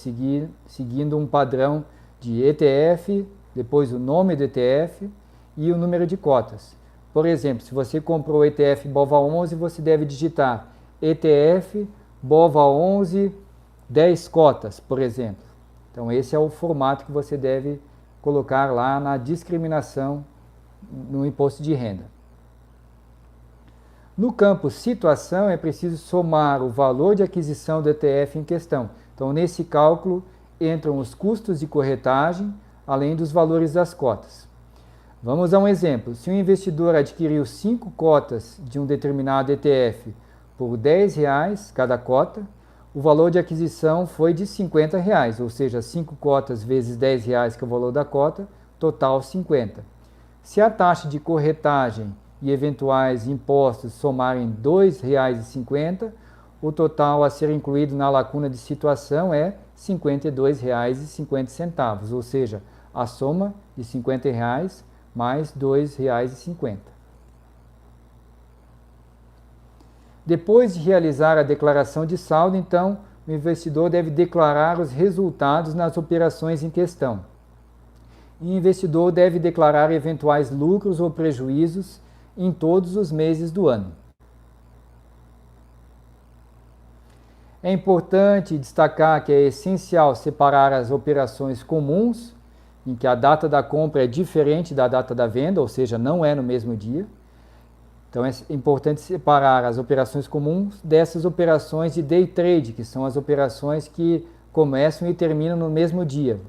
seguindo um padrão de ETF, depois o nome do ETF e o número de cotas. Por exemplo, se você comprou o ETF BOVA11, você deve digitar ETF BOVA11 10 cotas, por exemplo. Então esse é o formato que você deve colocar lá na discriminação no imposto de renda. No campo situação, é preciso somar o valor de aquisição do ETF em questão. Então, nesse cálculo, entram os custos de corretagem, além dos valores das cotas. Vamos a um exemplo. Se um investidor adquiriu 5 cotas de um determinado ETF por R$10 cada cota, o valor de aquisição foi de R$50, ou seja, 5 cotas vezes R$10, que é o valor da cota, total 50. Se a taxa de corretagem e eventuais impostos somarem R$ 2,50, o total a ser incluído na lacuna de situação é R$ 52,50, ou seja, a soma de R$ 50 mais R$ 2,50. Depois de realizar a declaração de saldo, então, o investidor deve declarar os resultados nas operações em questão. E o investidor deve declarar eventuais lucros ou prejuízos em todos os meses do ano. É importante destacar que é essencial separar as operações comuns, em que a data da compra é diferente da data da venda, ou seja, não é no mesmo dia. Então é importante separar as operações comuns dessas operações de day trade, que são as operações que começam e terminam no mesmo dia.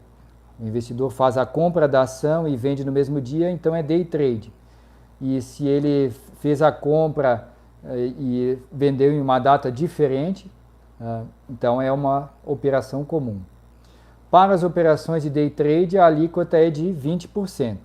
O investidor faz a compra da ação e vende no mesmo dia, então é day trade. E se ele fez a compra e vendeu em uma data diferente, então é uma operação comum. Para as operações de day trade, a alíquota é de 20%.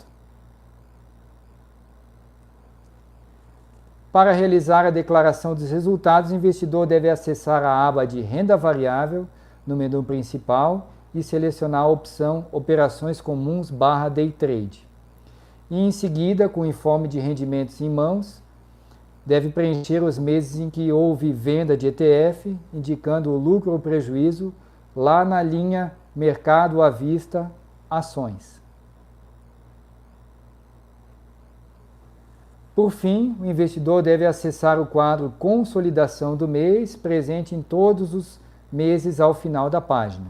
Para realizar a declaração dos resultados, o investidor deve acessar a aba de renda variável no menu principal e selecionar a opção Operações Comuns / Day Trade. E em seguida, com o informe de rendimentos em mãos, deve preencher os meses em que houve venda de ETF, indicando o lucro ou prejuízo lá na linha Mercado à Vista, Ações. Por fim, o investidor deve acessar o quadro Consolidação do mês, presente em todos os meses ao final da página.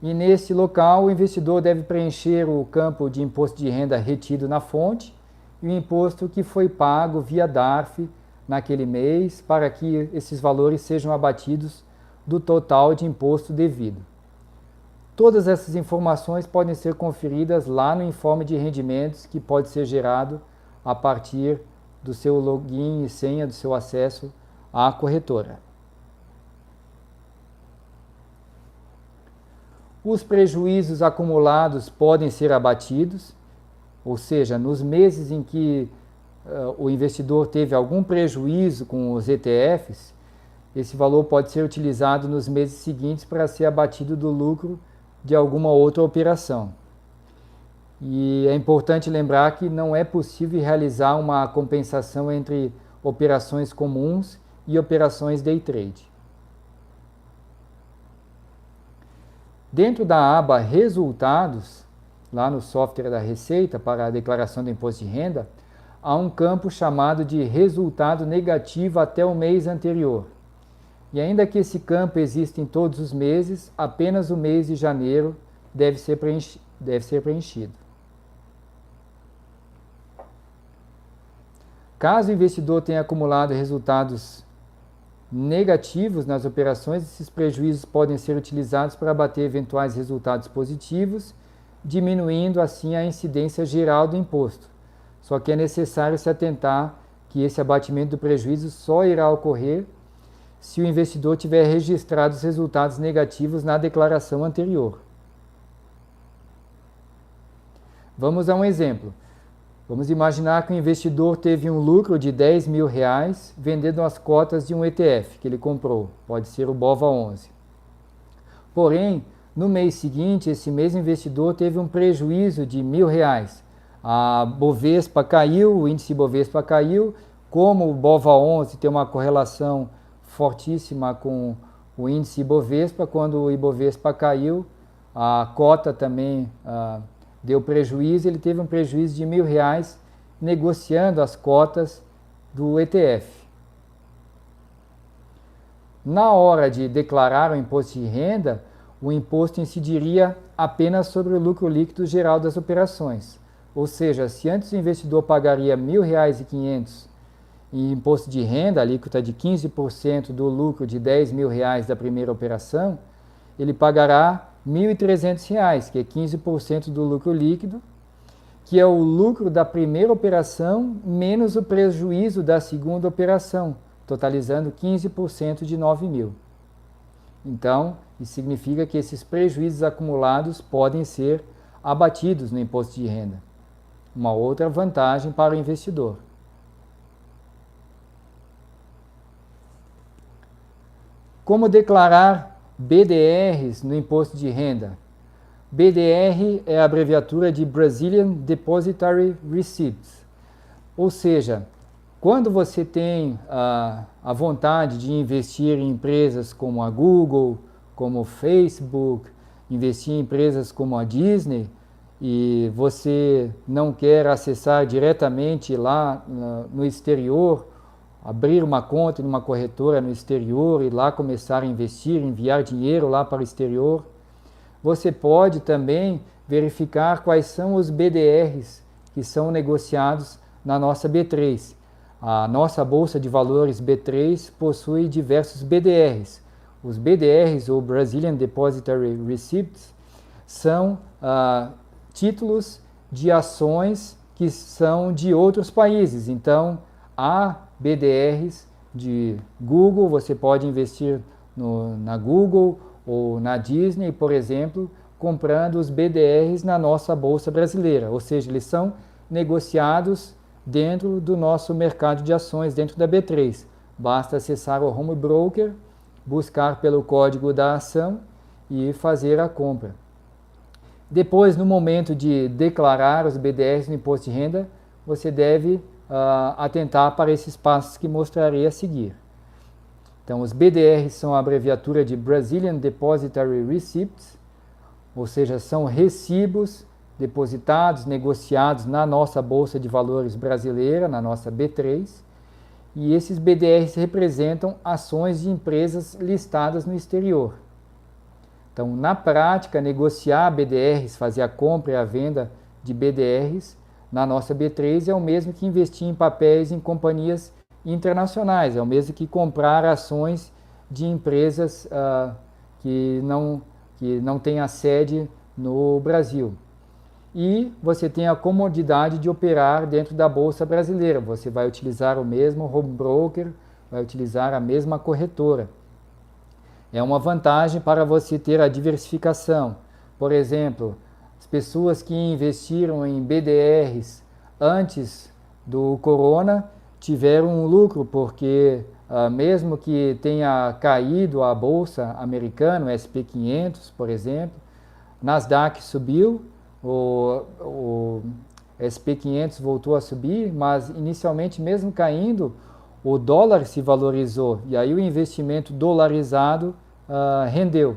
E nesse local, o investidor deve preencher o campo de imposto de renda retido na fonte e o imposto que foi pago via DARF naquele mês, para que esses valores sejam abatidos do total de imposto devido. Todas essas informações podem ser conferidas lá no informe de rendimentos, que pode ser gerado a partir do seu login e senha do seu acesso à corretora. Os prejuízos acumulados podem ser abatidos, ou seja, nos meses em que o investidor teve algum prejuízo com os ETFs, esse valor pode ser utilizado nos meses seguintes para ser abatido do lucro de alguma outra operação. E é importante lembrar que não é possível realizar uma compensação entre operações comuns e operações day trade. Dentro da aba Resultados, lá no software da Receita para a declaração do imposto de renda, há um campo chamado de Resultado Negativo até o mês anterior. E ainda que esse campo exista em todos os meses, apenas o mês de janeiro deve ser preenchido. Caso o investidor tenha acumulado resultados negativos nas operações, esses prejuízos podem ser utilizados para abater eventuais resultados positivos, diminuindo assim a incidência geral do imposto. Só que é necessário se atentar que esse abatimento do prejuízo só irá ocorrer se o investidor tiver registrado os resultados negativos na declaração anterior. Vamos a um exemplo. Vamos imaginar que o investidor teve um lucro de R$10 mil vendendo as cotas de um ETF que ele comprou, pode ser o BOVA11. Porém, no mês seguinte, esse mesmo investidor teve um prejuízo de R$1.000. A Bovespa caiu, o índice Bovespa caiu, como o BOVA11 tem uma correlação fortíssima com o índice Ibovespa, quando o Ibovespa caiu, a cota também deu prejuízo, ele teve um prejuízo de R$1.000 negociando as cotas do ETF. Na hora de declarar o imposto de renda, o imposto incidiria apenas sobre o lucro líquido geral das operações. Ou seja, se antes o investidor pagaria R$1.500 em imposto de renda, alíquota de 15% do lucro de R$10 mil da primeira operação, ele pagará R$1.300, que é 15% do lucro líquido, que é o lucro da primeira operação menos o prejuízo da segunda operação, totalizando 15% de R$9.000. Então, isso significa que esses prejuízos acumulados podem ser abatidos no imposto de renda. Uma outra vantagem para o investidor. Como declarar BDRs no imposto de renda? BDR é a abreviatura de Brazilian Depositary Receipts. Ou seja, quando você tem a vontade de investir em empresas como a Google, como o Facebook, investir em empresas como a Disney, e você não quer acessar diretamente lá no exterior, abrir uma conta em uma corretora no exterior e lá começar a investir, enviar dinheiro lá para o exterior, você pode também verificar quais são os BDRs que são negociados na nossa B3. A nossa Bolsa de Valores B3 possui diversos BDRs. Os BDRs, ou Brazilian Depositary Receipts, são títulos de ações que são de outros países. Então, há BDRs de Google, você pode investir na Google, ou na Disney, por exemplo, comprando os BDRs na nossa Bolsa Brasileira, ou seja, eles são negociados dentro do nosso mercado de ações, dentro da B3. Basta acessar o Home Broker, buscar pelo código da ação e fazer a compra. Depois, no momento de declarar os BDRs no imposto de renda, você deve atentar para esses passos que mostrarei a seguir. Então, os BDRs são a abreviatura de Brazilian Depositary Receipts, ou seja, são recibos depositados, negociados na nossa Bolsa de Valores brasileira, na nossa B3, e esses BDRs representam ações de empresas listadas no exterior. Então, na prática, negociar BDRs, fazer a compra e a venda de BDRs na nossa B3 é o mesmo que investir em papéis em companhias internacionais, é o mesmo que comprar ações de empresas que não têm a sede no Brasil. E você tem a comodidade de operar dentro da Bolsa Brasileira. Você vai utilizar o mesmo home broker, vai utilizar a mesma corretora. É uma vantagem para você ter a diversificação. Por exemplo, as pessoas que investiram em BDRs antes do corona tiveram um lucro, porque mesmo que tenha caído a Bolsa americana, o SP500, por exemplo, Nasdaq subiu, o SP500 voltou a subir, mas inicialmente, mesmo caindo, o dólar se valorizou e aí o investimento dolarizado rendeu.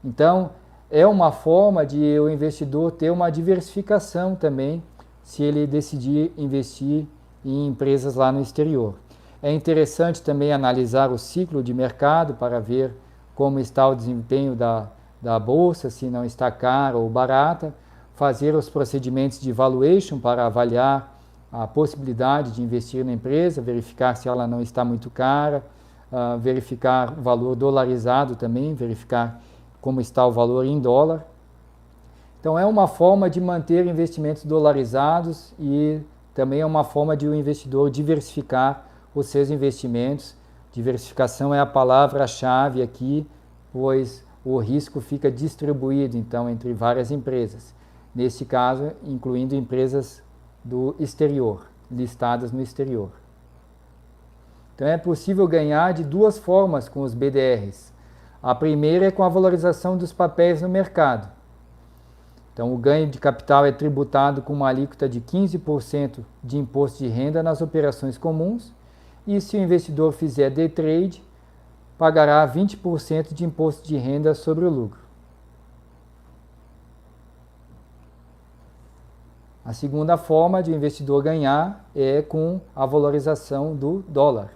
Então, é uma forma de o investidor ter uma diversificação também, se ele decidir investir em empresas lá no exterior. É interessante também analisar o ciclo de mercado para ver como está o desempenho da bolsa, se não está cara ou barata, fazer os procedimentos de valuation para avaliar a possibilidade de investir na empresa, verificar se ela não está muito cara, verificar o valor dolarizado também, verificar como está o valor em dólar. Então é uma forma de manter investimentos dolarizados e também é uma forma de o investidor diversificar os seus investimentos. Diversificação é a palavra-chave aqui, pois o risco fica distribuído então entre várias empresas. Nesse caso, incluindo empresas do exterior, listadas no exterior. Então é possível ganhar de duas formas com os BDRs. A primeira é com a valorização dos papéis no mercado. Então o ganho de capital é tributado com uma alíquota de 15% de imposto de renda nas operações comuns, e se o investidor fizer day trade, pagará 20% de imposto de renda sobre o lucro. A segunda forma de o investidor ganhar é com a valorização do dólar.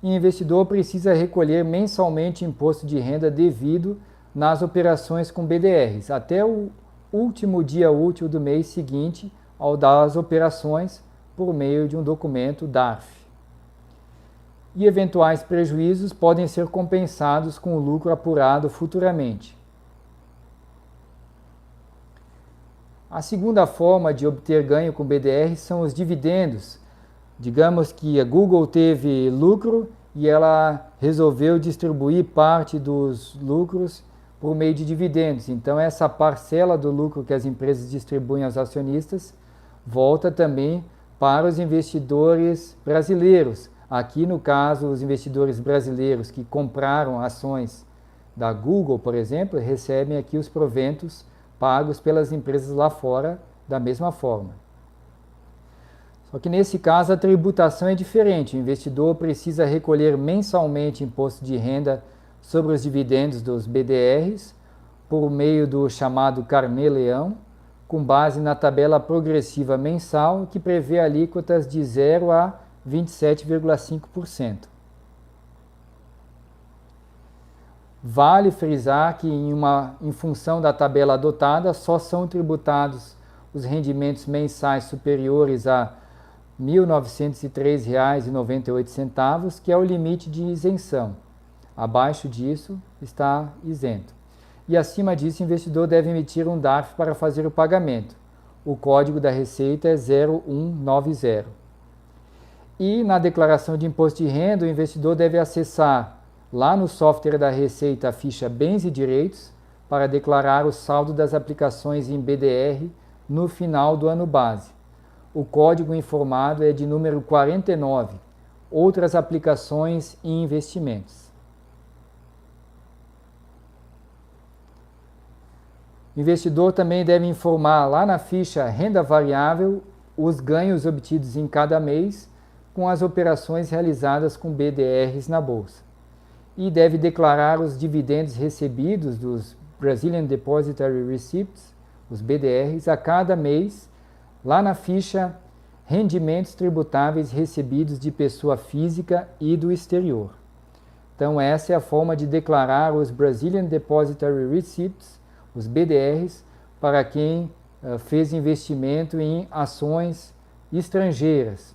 E o investidor precisa recolher mensalmente imposto de renda devido nas operações com BDRs, até o último dia útil do mês seguinte ao das operações por meio de um documento DARF. E eventuais prejuízos podem ser compensados com o lucro apurado futuramente. A segunda forma de obter ganho com BDR são os dividendos. Digamos que a Google teve lucro e ela resolveu distribuir parte dos lucros por meio de dividendos. Então, essa parcela do lucro que as empresas distribuem aos acionistas volta também para os investidores brasileiros. Aqui, no caso, os investidores brasileiros que compraram ações da Google, por exemplo, recebem aqui os proventos pagos pelas empresas lá fora da mesma forma. Só que nesse caso a tributação é diferente. O investidor precisa recolher mensalmente imposto de renda sobre os dividendos dos BDRs por meio do chamado Carnê-Leão, com base na tabela progressiva mensal que prevê alíquotas de 0 a 27,5%. Vale frisar que em função da tabela adotada só são tributados os rendimentos mensais superiores a R$ 1.903,98, que é o limite de isenção. Abaixo disso está isento. E acima disso, o investidor deve emitir um DARF para fazer o pagamento. O código da Receita é 0190. E na declaração de imposto de renda, o investidor deve acessar lá no software da Receita a ficha Bens e Direitos para declarar o saldo das aplicações em BDR no final do ano base. O código informado é de número 49, outras aplicações e investimentos. O investidor também deve informar lá na ficha Renda Variável os ganhos obtidos em cada mês com as operações realizadas com BDRs na Bolsa. E deve declarar os dividendos recebidos dos Brazilian Depositary Receipts, os BDRs, a cada mês, lá na ficha Rendimentos Tributáveis Recebidos de Pessoa Física e do Exterior. Então, essa é a forma de declarar os Brazilian Depositary Receipts, os BDRs, para quem fez investimento em ações estrangeiras.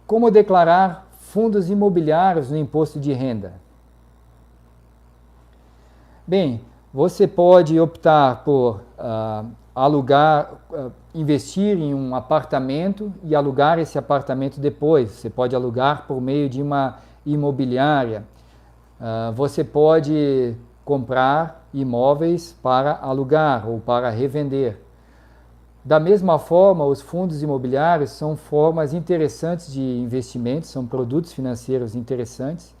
Como declarar fundos imobiliários no imposto de renda? Bem, você pode optar por investir em um apartamento e alugar esse apartamento depois. Você pode alugar por meio de uma imobiliária. Você pode comprar imóveis para alugar ou para revender. Da mesma forma, os fundos imobiliários são formas interessantes de investimento, são produtos financeiros interessantes.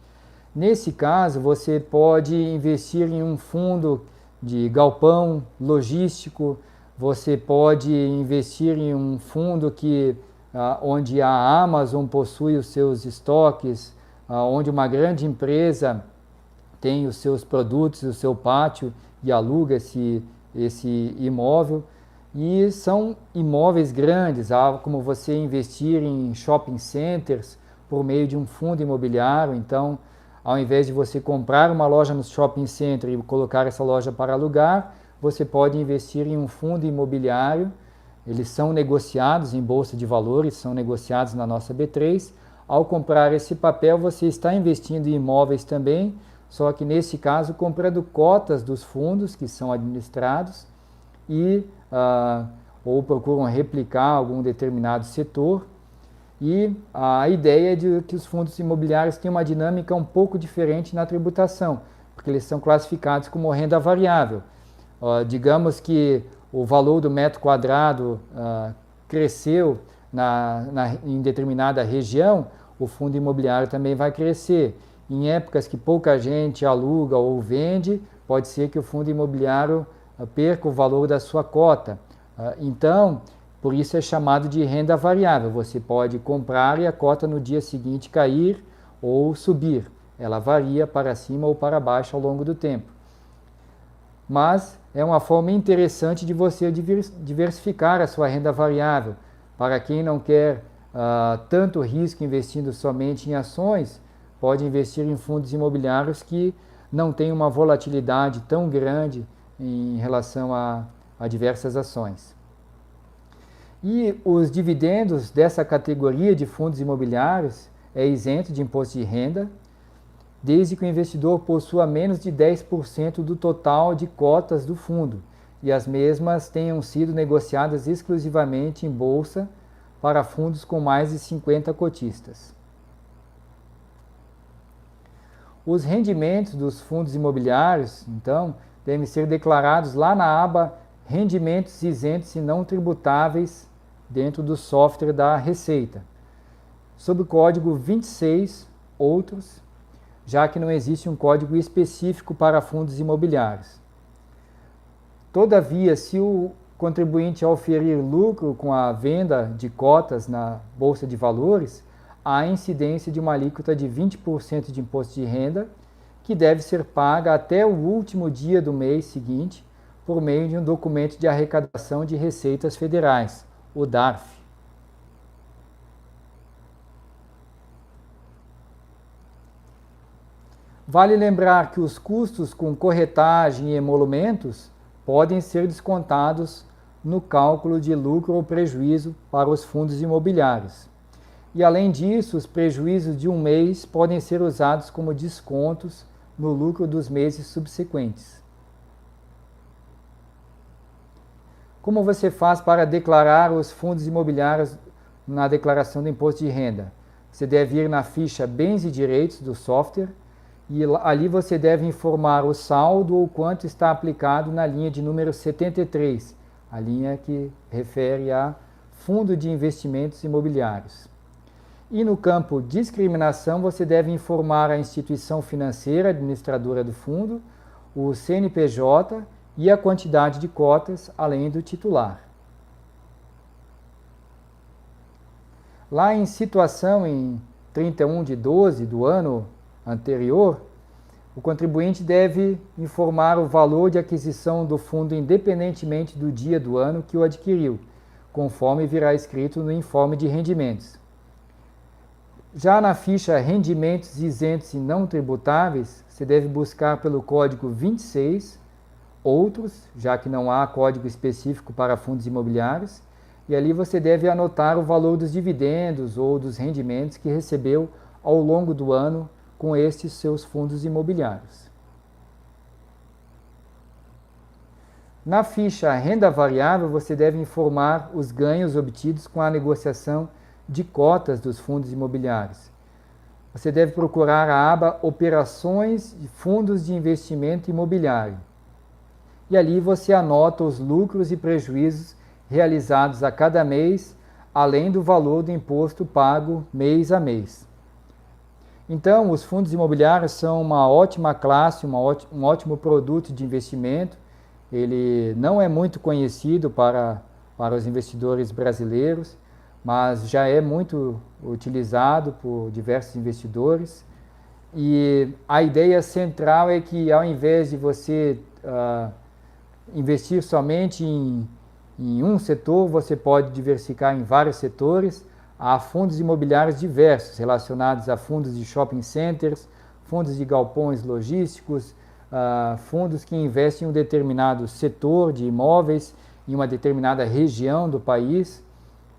Nesse caso, você pode investir em um fundo de galpão logístico, você pode investir em um fundo onde a Amazon possui os seus estoques, onde uma grande empresa tem os seus produtos, o seu pátio e aluga esse imóvel. E são imóveis grandes, como você investir em shopping centers por meio de um fundo imobiliário. Então, ao invés de você comprar uma loja no shopping center e colocar essa loja para alugar, você pode investir em um fundo imobiliário. Eles são negociados em bolsa de valores, são negociados na nossa B3. Ao comprar esse papel, você está investindo em imóveis também, só que nesse caso comprando cotas dos fundos que são administrados ou procuram replicar algum determinado setor. E a ideia é de que os fundos imobiliários têm uma dinâmica um pouco diferente na tributação, porque eles são classificados como renda variável. Digamos que o valor do metro quadrado cresceu em determinada região, o fundo imobiliário também vai crescer. Em épocas que pouca gente aluga ou vende, pode ser que o fundo imobiliário perca o valor da sua cota. Então, por isso é chamado de renda variável. Você pode comprar e a cota no dia seguinte cair ou subir. Ela varia para cima ou para baixo ao longo do tempo. Mas é uma forma interessante de você diversificar a sua renda variável. Para quem não quer tanto risco investindo somente em ações, pode investir em fundos imobiliários que não têm uma volatilidade tão grande em relação a diversas ações. E os dividendos dessa categoria de fundos imobiliários é isento de imposto de renda, desde que o investidor possua menos de 10% do total de cotas do fundo e as mesmas tenham sido negociadas exclusivamente em bolsa para fundos com mais de 50 cotistas. Os rendimentos dos fundos imobiliários, então, devem ser declarados lá na aba Rendimentos isentos e não tributáveis dentro do software da Receita, sob o código 26 Outros, já que não existe um código específico para fundos imobiliários. Todavia, se o contribuinte oferir lucro com a venda de cotas na Bolsa de Valores, há incidência de uma alíquota de 20% de imposto de renda, que deve ser paga até o último dia do mês seguinte, por meio de um documento de arrecadação de receitas federais, o DARF. Vale lembrar que os custos com corretagem e emolumentos podem ser descontados no cálculo de lucro ou prejuízo para os fundos imobiliários. E, além disso, os prejuízos de um mês podem ser usados como descontos no lucro dos meses subsequentes. Como você faz para declarar os fundos imobiliários na declaração do imposto de renda? Você deve ir na ficha Bens e Direitos do software e ali você deve informar o saldo ou quanto está aplicado na linha de número 73, a linha que refere a Fundo de Investimentos Imobiliários. E no campo Discriminação, você deve informar a instituição financeira administradora do fundo, o CNPJ e a quantidade de cotas, além do titular. Lá em situação em 31/12 do ano anterior, o contribuinte deve informar o valor de aquisição do fundo independentemente do dia do ano que o adquiriu, conforme virá escrito no informe de rendimentos. Já na ficha Rendimentos isentos e não tributáveis, você deve buscar pelo código 26, Outros, já que não há código específico para fundos imobiliários, e ali você deve anotar o valor dos dividendos ou dos rendimentos que recebeu ao longo do ano com estes seus fundos imobiliários. Na ficha Renda Variável, você deve informar os ganhos obtidos com a negociação de cotas dos fundos imobiliários. Você deve procurar a aba Operações e Fundos de Investimento Imobiliário. E ali você anota os lucros e prejuízos realizados a cada mês, além do valor do imposto pago mês a mês. Então, os fundos imobiliários são uma ótima classe, um ótimo produto de investimento. Ele não é muito conhecido para os investidores brasileiros, mas já é muito utilizado por diversos investidores. E a ideia central é que, ao invés de você investir somente em um setor, você pode diversificar em vários setores. Há fundos imobiliários diversos, relacionados a fundos de shopping centers, fundos de galpões logísticos, fundos que investem em um determinado setor de imóveis, em uma determinada região do país.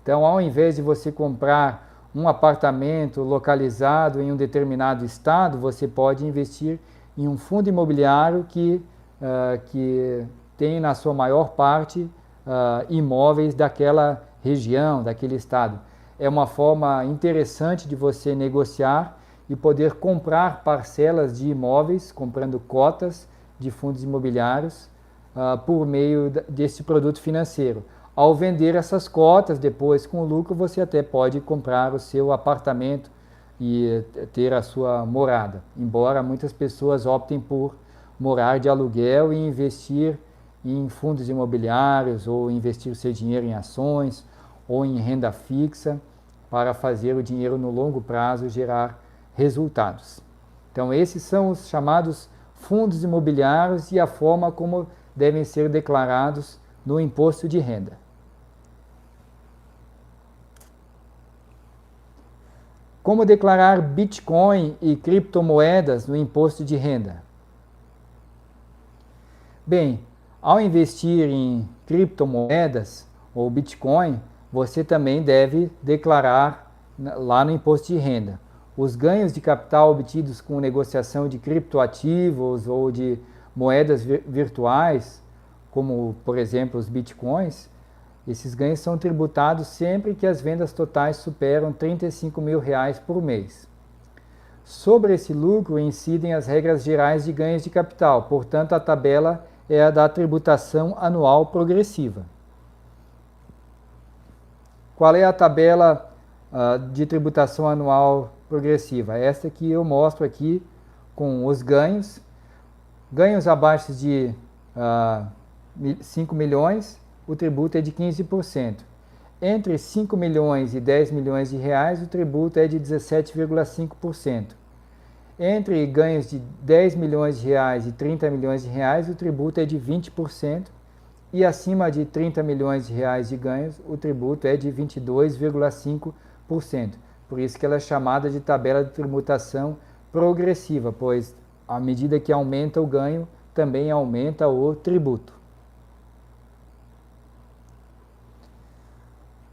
Então, ao invés de você comprar um apartamento localizado em um determinado estado, você pode investir em um fundo imobiliário que tem na sua maior parte imóveis daquela região, daquele estado. É uma forma interessante de você negociar e poder comprar parcelas de imóveis, comprando cotas de fundos imobiliários por meio desse produto financeiro. Ao vender essas cotas, depois com lucro, você até pode comprar o seu apartamento e ter a sua morada, embora muitas pessoas optem por morar de aluguel e investir em fundos imobiliários ou investir o seu dinheiro em ações ou em renda fixa para fazer o dinheiro no longo prazo gerar resultados. Então, esses são os chamados fundos imobiliários e a forma como devem ser declarados no imposto de renda. Como declarar Bitcoin e criptomoedas no imposto de renda? Bem, ao investir em criptomoedas ou Bitcoin, você também deve declarar lá no imposto de renda. Os ganhos de capital obtidos com negociação de criptoativos ou de moedas virtuais, como por exemplo os Bitcoins, esses ganhos são tributados sempre que as vendas totais superam R$35 mil por mês. Sobre esse lucro incidem as regras gerais de ganhos de capital, portanto a tabela é a da tributação anual progressiva. Qual é a tabela de tributação anual progressiva? Esta que eu mostro aqui com os ganhos. Ganhos abaixo de 5 milhões, o tributo é de 15%. Entre 5 milhões e 10 milhões de reais, o tributo é de 17,5%. Entre ganhos de 10 milhões de reais e 30 milhões de reais, o tributo é de 20%. E acima de 30 milhões de reais de ganhos, o tributo é de 22,5%. Por isso que ela é chamada de tabela de tributação progressiva, pois à medida que aumenta o ganho, também aumenta o tributo.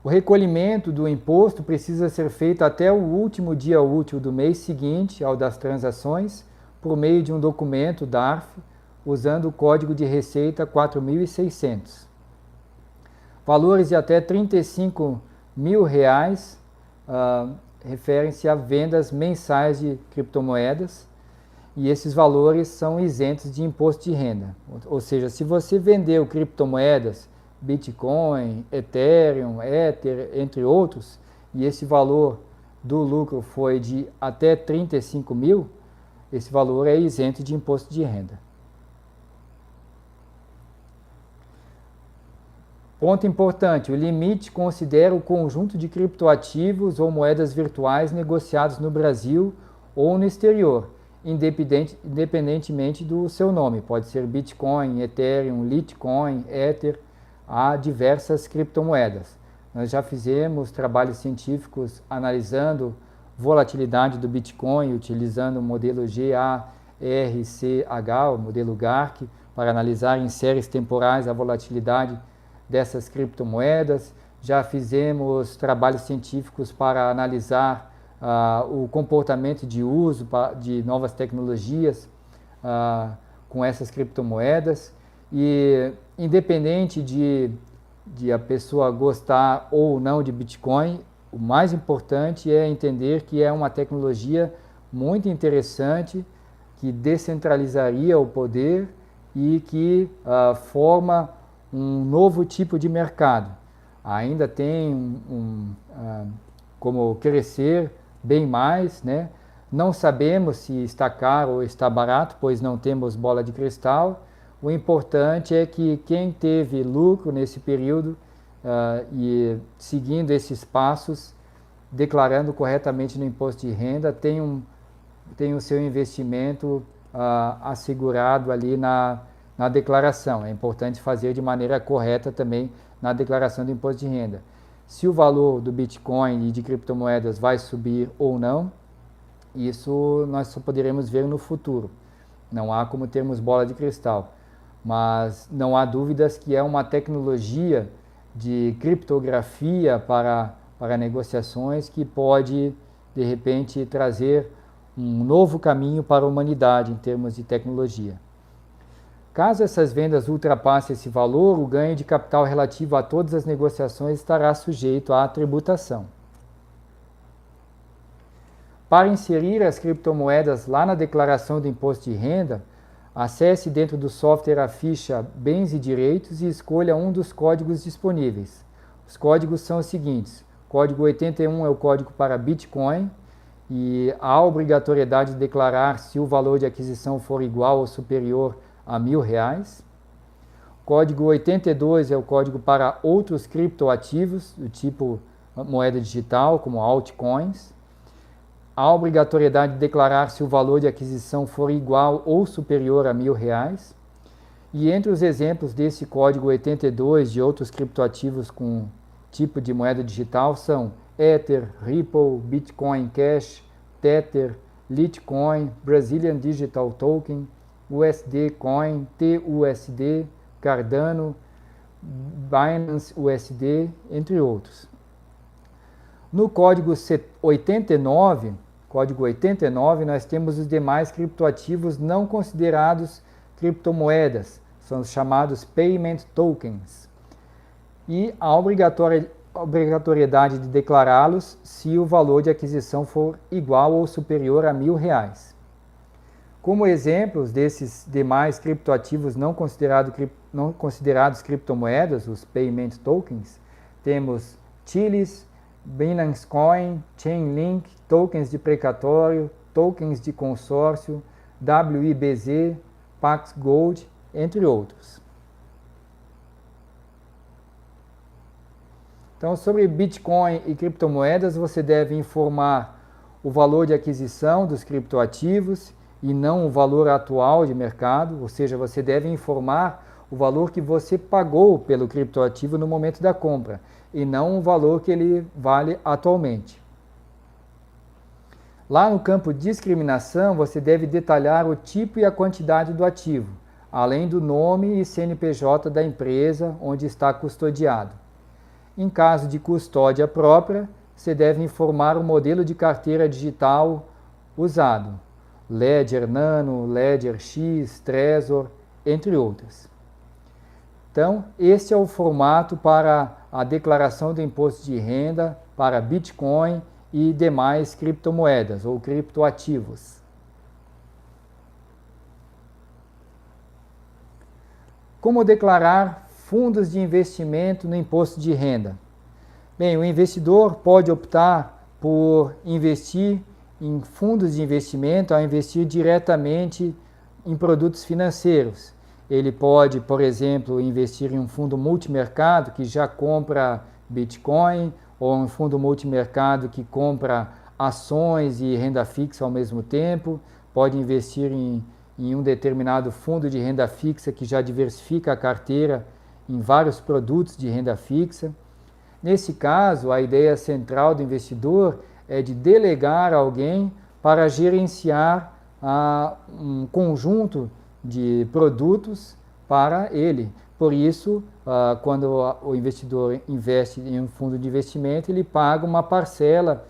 O recolhimento do imposto precisa ser feito até o último dia útil do mês seguinte ao das transações, por meio de um documento DARF, usando o Código de Receita 4.600. Valores de até R$35 mil referem-se a vendas mensais de criptomoedas e esses valores são isentos de imposto de renda. Ou seja, se você vendeu criptomoedas, Bitcoin, Ethereum, Ether, entre outros, e esse valor do lucro foi de até 35 mil, esse valor é isento de imposto de renda. Ponto importante, o limite considera o conjunto de criptoativos ou moedas virtuais negociados no Brasil ou no exterior, independentemente do seu nome. Pode ser Bitcoin, Ethereum, Litecoin, Ether, há diversas criptomoedas. Nós já fizemos trabalhos científicos analisando volatilidade do Bitcoin, utilizando o modelo GARCH, o modelo GARCH, para analisar em séries temporais a volatilidade dessas criptomoedas. Já fizemos trabalhos científicos para analisar o comportamento de uso de novas tecnologias com essas criptomoedas. E independente de a pessoa gostar ou não de Bitcoin, o mais importante é entender que é uma tecnologia muito interessante, que descentralizaria o poder e que forma um novo tipo de mercado. Ainda tem como crescer bem mais, né? Não sabemos se está caro ou está barato, pois não temos bola de cristal. O importante é que quem teve lucro nesse período e seguindo esses passos, declarando corretamente no imposto de renda, tem o seu investimento assegurado ali na declaração. É importante fazer de maneira correta também na declaração do imposto de renda. Se o valor do Bitcoin e de criptomoedas vai subir ou não, isso nós só poderemos ver no futuro. Não há como termos bola de cristal. Mas não há dúvidas que é uma tecnologia de criptografia para negociações que pode, de repente, trazer um novo caminho para a humanidade em termos de tecnologia. Caso essas vendas ultrapassem esse valor, o ganho de capital relativo a todas as negociações estará sujeito à tributação. Para inserir as criptomoedas lá na declaração do imposto de renda, acesse dentro do software a ficha Bens e Direitos e escolha um dos códigos disponíveis. Os códigos são os seguintes: código 81 é o código para Bitcoin e há obrigatoriedade de declarar se o valor de aquisição for igual ou superior a R$1.000. Código 82 é o código para outros criptoativos, do tipo moeda digital, como altcoins. Há obrigatoriedade de declarar se o valor de aquisição for igual ou superior a R$1.000. E entre os exemplos desse código 82 de outros criptoativos com tipo de moeda digital são Ether, Ripple, Bitcoin Cash, Tether, Litecoin, Brazilian Digital Token, USD Coin, TUSD, Cardano, Binance USD, entre outros. No código 89, nós temos os demais criptoativos não considerados criptomoedas, são os chamados Payment Tokens. E a obrigatoriedade de declará-los se o valor de aquisição for igual ou superior a R$1.000. Como exemplos desses demais criptoativos não considerados criptomoedas, os Payment Tokens, temos Chilis, Binance Coin, Chainlink, tokens de precatório, tokens de consórcio, WIBZ, Pax Gold, entre outros. Então, sobre Bitcoin e criptomoedas, você deve informar o valor de aquisição dos criptoativos e não o valor atual de mercado, ou seja, você deve informar o valor que você pagou pelo criptoativo no momento da compra e não o valor que ele vale atualmente. Lá no campo discriminação, você deve detalhar o tipo e a quantidade do ativo, além do nome e CNPJ da empresa onde está custodiado. Em caso de custódia própria, você deve informar o modelo de carteira digital usado, Ledger Nano, Ledger X, Trezor, entre outras. Então, este é o formato para a declaração do imposto de renda para Bitcoin e demais criptomoedas ou criptoativos. Como declarar fundos de investimento no imposto de renda? Bem, o investidor pode optar por investir em fundos de investimento ao investir diretamente em produtos financeiros. Ele pode, por exemplo, investir em um fundo multimercado que já compra Bitcoin, ou um fundo multimercado que compra ações e renda fixa ao mesmo tempo. Pode investir em um determinado fundo de renda fixa que já diversifica a carteira em vários produtos de renda fixa. Nesse caso, a ideia central do investidor é de delegar alguém para gerenciar um conjunto de produtos para ele. Por isso, quando o investidor investe em um fundo de investimento, ele paga uma parcela,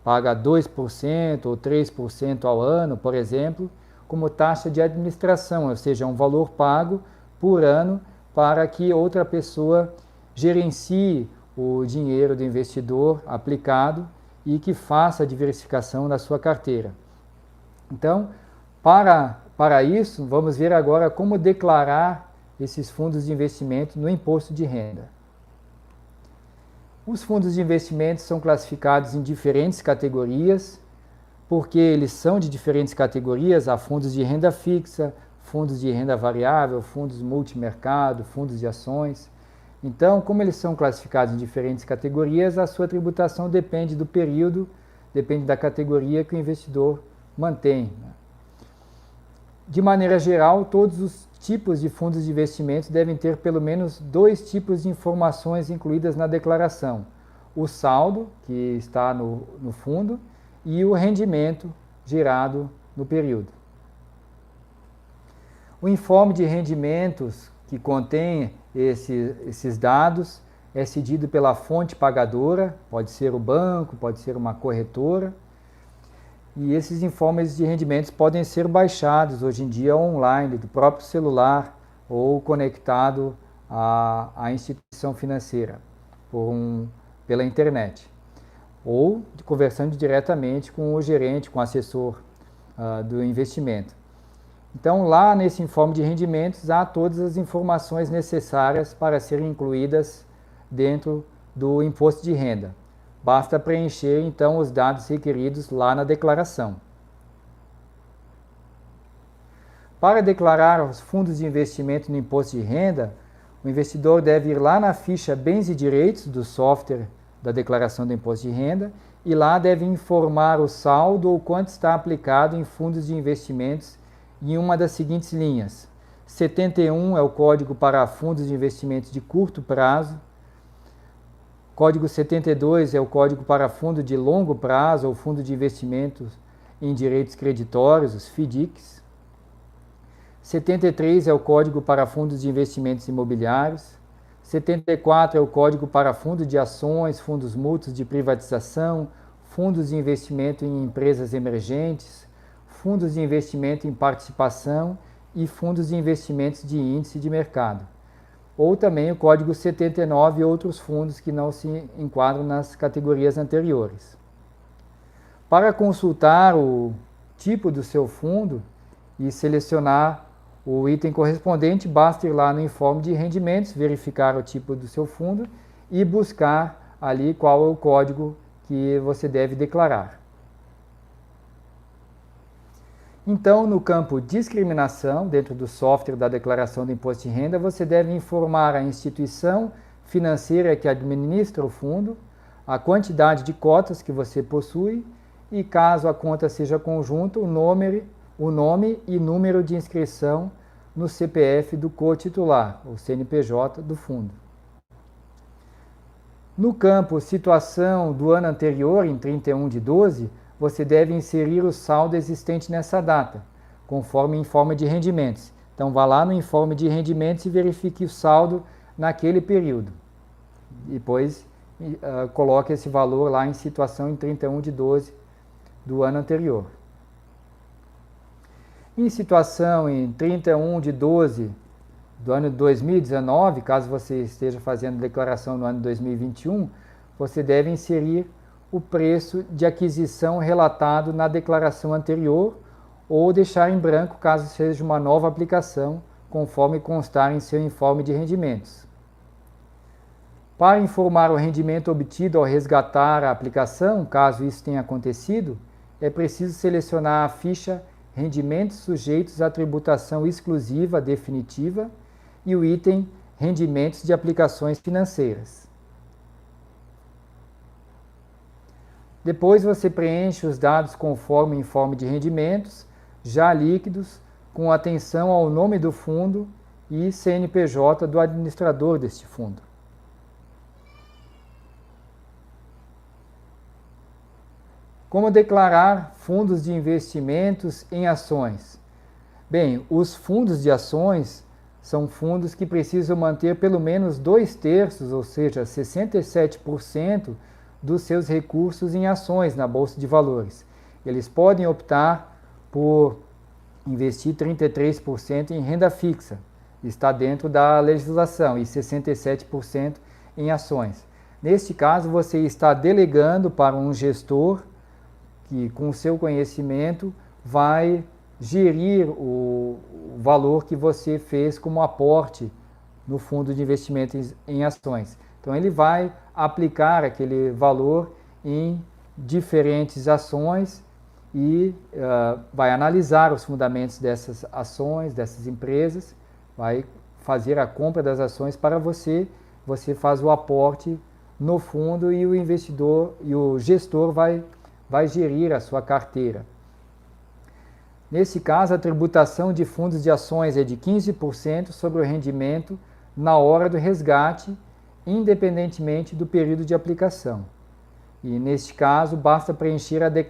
paga 2% ou 3% ao ano, por exemplo, como taxa de administração, ou seja, um valor pago por ano para que outra pessoa gerencie o dinheiro do investidor aplicado e que faça a diversificação da sua carteira. Então, para isso, vamos ver agora como declarar esses fundos de investimento no imposto de renda. Os fundos de investimento são classificados em diferentes categorias, porque eles são de diferentes categorias. Há fundos de renda fixa, fundos de renda variável, fundos multimercado, fundos de ações. Então, como eles são classificados em diferentes categorias, a sua tributação depende do período, depende da categoria que o investidor mantém. De maneira geral, todos os tipos de fundos de investimento devem ter pelo menos 2 tipos de informações incluídas na declaração: o saldo, que está no fundo, e o rendimento gerado no período. O informe de rendimentos que contém esses dados é cedido pela fonte pagadora, pode ser o banco, pode ser uma corretora, e esses informes de rendimentos podem ser baixados hoje em dia online, do próprio celular ou conectado à instituição financeira pela internet, ou conversando diretamente com o gerente, com o assessor do investimento. Então, lá nesse informe de rendimentos, há todas as informações necessárias para serem incluídas dentro do imposto de renda. Basta preencher, então, os dados requeridos lá na declaração. Para declarar os fundos de investimento no imposto de renda, o investidor deve ir lá na ficha Bens e Direitos do software da declaração do imposto de renda e lá deve informar o saldo ou quanto está aplicado em fundos de investimentos em uma das seguintes linhas. 71 é o código para fundos de investimentos de curto prazo. Código 72 é o código para fundo de longo prazo ou fundo de investimentos em direitos creditórios, os FDICs. 73 é o código para fundos de investimentos imobiliários. 74 é o código para fundo de ações, fundos mútuos de privatização, fundos de investimento em empresas emergentes, fundos de investimento em participação e fundos de investimentos de índice de mercado. Ou também o código 79 e outros fundos que não se enquadram nas categorias anteriores. Para consultar o tipo do seu fundo e selecionar o item correspondente, basta ir lá no informe de rendimentos, verificar o tipo do seu fundo e buscar ali qual é o código que você deve declarar. Então, no campo discriminação, dentro do software da declaração do imposto de renda, você deve informar a instituição financeira que administra o fundo, a quantidade de cotas que você possui e, caso a conta seja conjunta, o nome e número de inscrição no CPF do cotitular, o CNPJ do fundo. No campo situação do ano anterior, em 31/12, você deve inserir o saldo existente nessa data, conforme o informe de rendimentos. Então, vá lá no informe de rendimentos e verifique o saldo naquele período. Depois, coloque esse valor lá em situação em 31/12 do ano anterior. Em situação em 31/12 do ano 2019, caso você esteja fazendo declaração no ano 2021, você deve inserir o preço de aquisição relatado na declaração anterior ou deixar em branco caso seja uma nova aplicação, conforme constar em seu informe de rendimentos. Para informar o rendimento obtido ao resgatar a aplicação, caso isso tenha acontecido, é preciso selecionar a ficha Rendimentos sujeitos à tributação exclusiva definitiva e o item Rendimentos de aplicações financeiras. Depois você preenche os dados conforme o informe de rendimentos, já líquidos, com atenção ao nome do fundo e CNPJ do administrador deste fundo. Como declarar fundos de investimentos em ações? Bem, os fundos de ações são fundos que precisam manter pelo menos 2/3, ou seja, 67% dos seus recursos em ações na Bolsa de Valores. Eles podem optar por investir 33% em renda fixa, está dentro da legislação, e 67% em ações. Neste caso, você está delegando para um gestor que, com o seu conhecimento, vai gerir o valor que você fez como aporte no fundo de investimento em ações. Então, ele vai aplicar aquele valor em diferentes ações e vai analisar os fundamentos dessas ações, dessas empresas, vai fazer a compra das ações para você, você faz o aporte no fundo e o investidor e o gestor vai gerir a sua carteira. Nesse caso, a tributação de fundos de ações é de 15% sobre o rendimento na hora do resgate, independentemente do período de aplicação. E neste caso, basta preencher a declaração